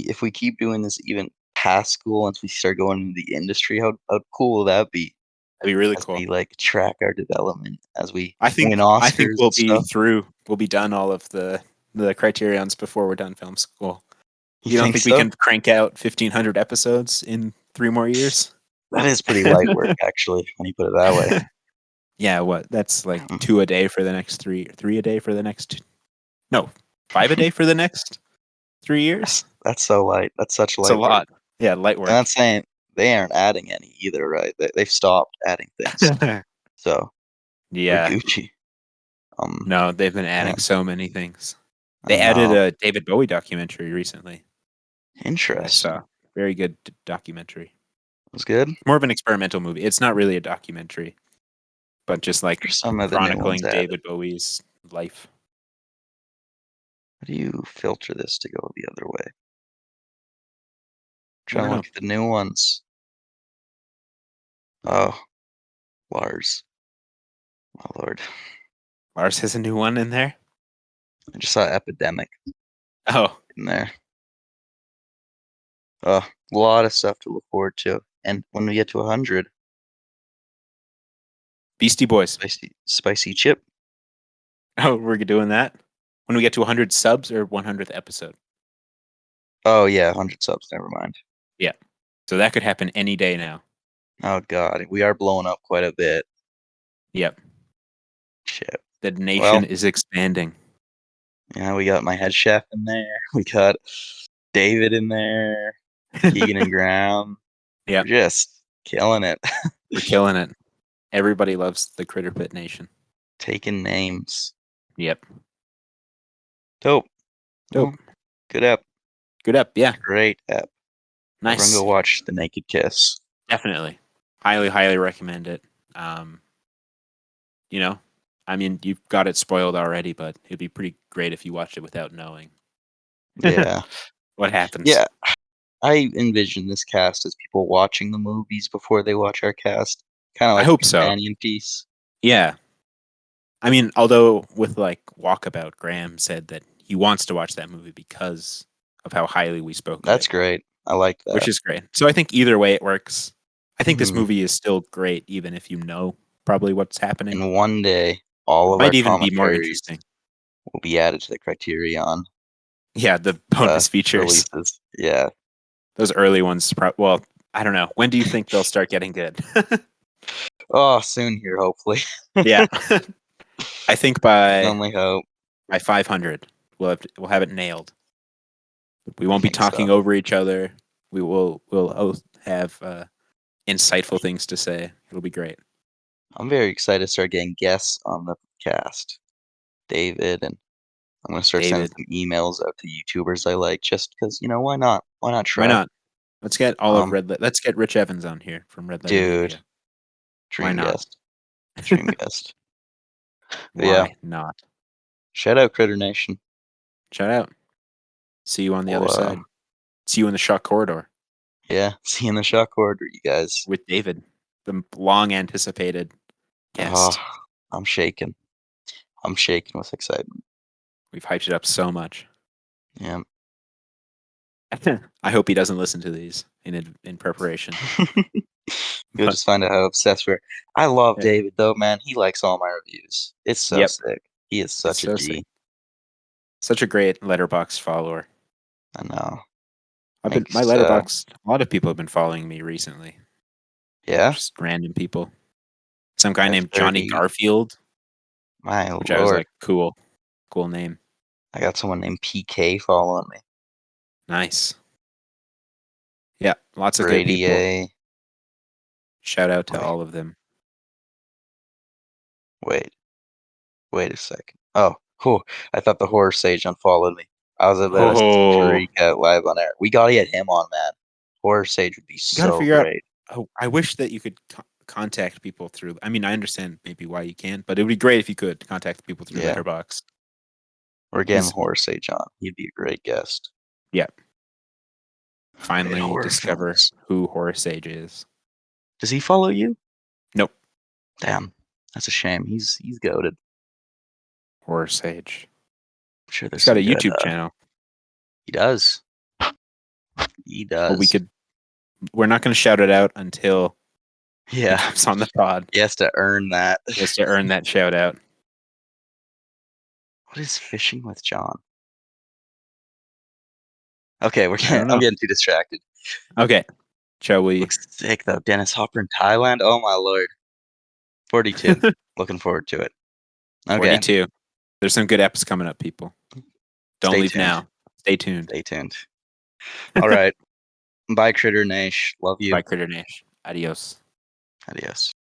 if we keep doing this even past school, once we start going into the industry, how cool will that be That'd be really as cool. we like track our development, as we win I think Oscars and stuff? we'll be done all of the criterions before we're done film school. You You don't think think we so? can crank out 1,500 episodes in 3 more years? That is pretty light work, actually, when you put it that way. Yeah, what? That's like Um, 2 a day for the next 3 a day for the next no, 5 a day for the next 3 years? that's so light. That's such It's a light work. lot. Yeah, light And work. that's saying they aren't adding any either, right? They've stopped adding things. So we're Yeah. Gucci. No, they've been adding Man, so many things. I They added know. a David Bowie documentary recently that I Interesting. saw. Very good documentary. Was good. More of an experimental movie. It's not really a documentary, but just like For some of the new ones chronicling added. David Bowie's life. How do you filter this to go the other way? I Trying don't to know. look at the new ones. Oh, Lars. My lord. Lars has a new one in there. I just saw Epidemic Oh, in there. A lot of stuff to look forward to. And when we get to 100, Beastie Boys. spicy chip. Oh, we're doing that when we get to 100 subs or 100th episode. Oh yeah, 100 subs. Never mind. Yeah. So that could happen any day now. Oh god, we are blowing up quite a bit. Yep. Shit. The nation Well, is expanding. yeah, we got my head chef in there. We got David in there. Keegan and Graham. We're Yep. just killing it. We're killing it. Everybody loves the Critterpit Nation. Taking names. Yep. Dope. Dope. Well, good app. Good up. Yeah. Great app. Everyone go Nice. watch The Naked Kiss. Definitely. Highly, highly recommend it. Um, you know, I mean, you've got it spoiled already, but it'd be pretty great if you watched it without knowing Yeah. what happens. Yeah. I envision this cast as people watching the movies before they watch our cast, kinda I like a hope so. companion piece. Yeah. I mean, although with like Walkabout, Graham said that he wants to watch that movie because of how highly we spoke of That's it, great. I like which that. is great. So I think either way it works. I think this Mhm. movie is still great, even if you know probably what's happening. And one day, all of our Might even be more commentaries interesting. will be added to the Criterion, Yeah, the bonus features. releases. Yeah. Those early ones, well, I don't know. When do you think they'll start getting good? Oh, soon here, hopefully. Yeah, I think I can only hope. by 500 we'll have it nailed. We I won't be think so. talking over each other. We'll both have insightful things to say. It'll be great. I'm very excited to start getting guests on the cast. David, and I'm gonna start sending David, some emails out to YouTubers I like just because, why not? Why not why try? not? Let's get all of Um, Red. Let's get Rich Evans on here from Red Letter dude, Media. Why dream not? guest. Dream guest. But yeah, Why not? shout out Critter Nation. Shout out. See you on the Well, other side. See you in the shock corridor yeah, see you in the shock corridor, you guys. with David, the long anticipated Oh, guest. I'm shaking. I'm shaking with excitement. We've hyped it up so much. Yeah. I hope he doesn't listen to these in preparation. You'll But just find out how obsessed we are. I love yeah. David though, man. He likes all my reviews. It's so Yep, sick. He is it's such a so sick. G. Such a great letterbox follower. I know. My Makes letterbox. A lot of people have been following me recently. yeah, Just random people. Some guy that's named Johnny very Garfield, my which I was lord. like, cool name, I got someone named PK following me. nice. Yeah, lots of good Brady people. A. Shout out to Wait, all of them. wait, wait a second. Oh, whew, I thought the horror sage unfollowed me. I was about to Oh, freak out live on air. We gotta get him on, man. Horror sage would be you got to so figure out. great. Oh, I wish that you could contact people through. I mean, I understand maybe why you can't, but it would be great if you could contact people through Yeah, Letterbox. we're getting He's horror sage on. He'd be a great guest. yeah. Okay, Finally horror discover films. who Horror Sage is. Does he follow you? Nope, Damn, that's a shame. He's goated. Horror Sage. I'm sure He's there's got a some good. YouTube channel. He does. He But does. we're not going to shout it out until he Yeah, comes on the pod. he has to earn that. He has to earn that shout out. What is fishing with John? Okay, I don't I'm know. getting too distracted. Okay, shall we? Looks sick though. Dennis Hopper in Thailand. Oh my lord. 42. Looking forward to it. Okay, 42. There's some good eps coming up, people. Don't stay leave tuned. now. Stay tuned. Stay tuned. All right. Bye, Critter Nash. Love you. Bye, Critter Nash. Adios. Adios.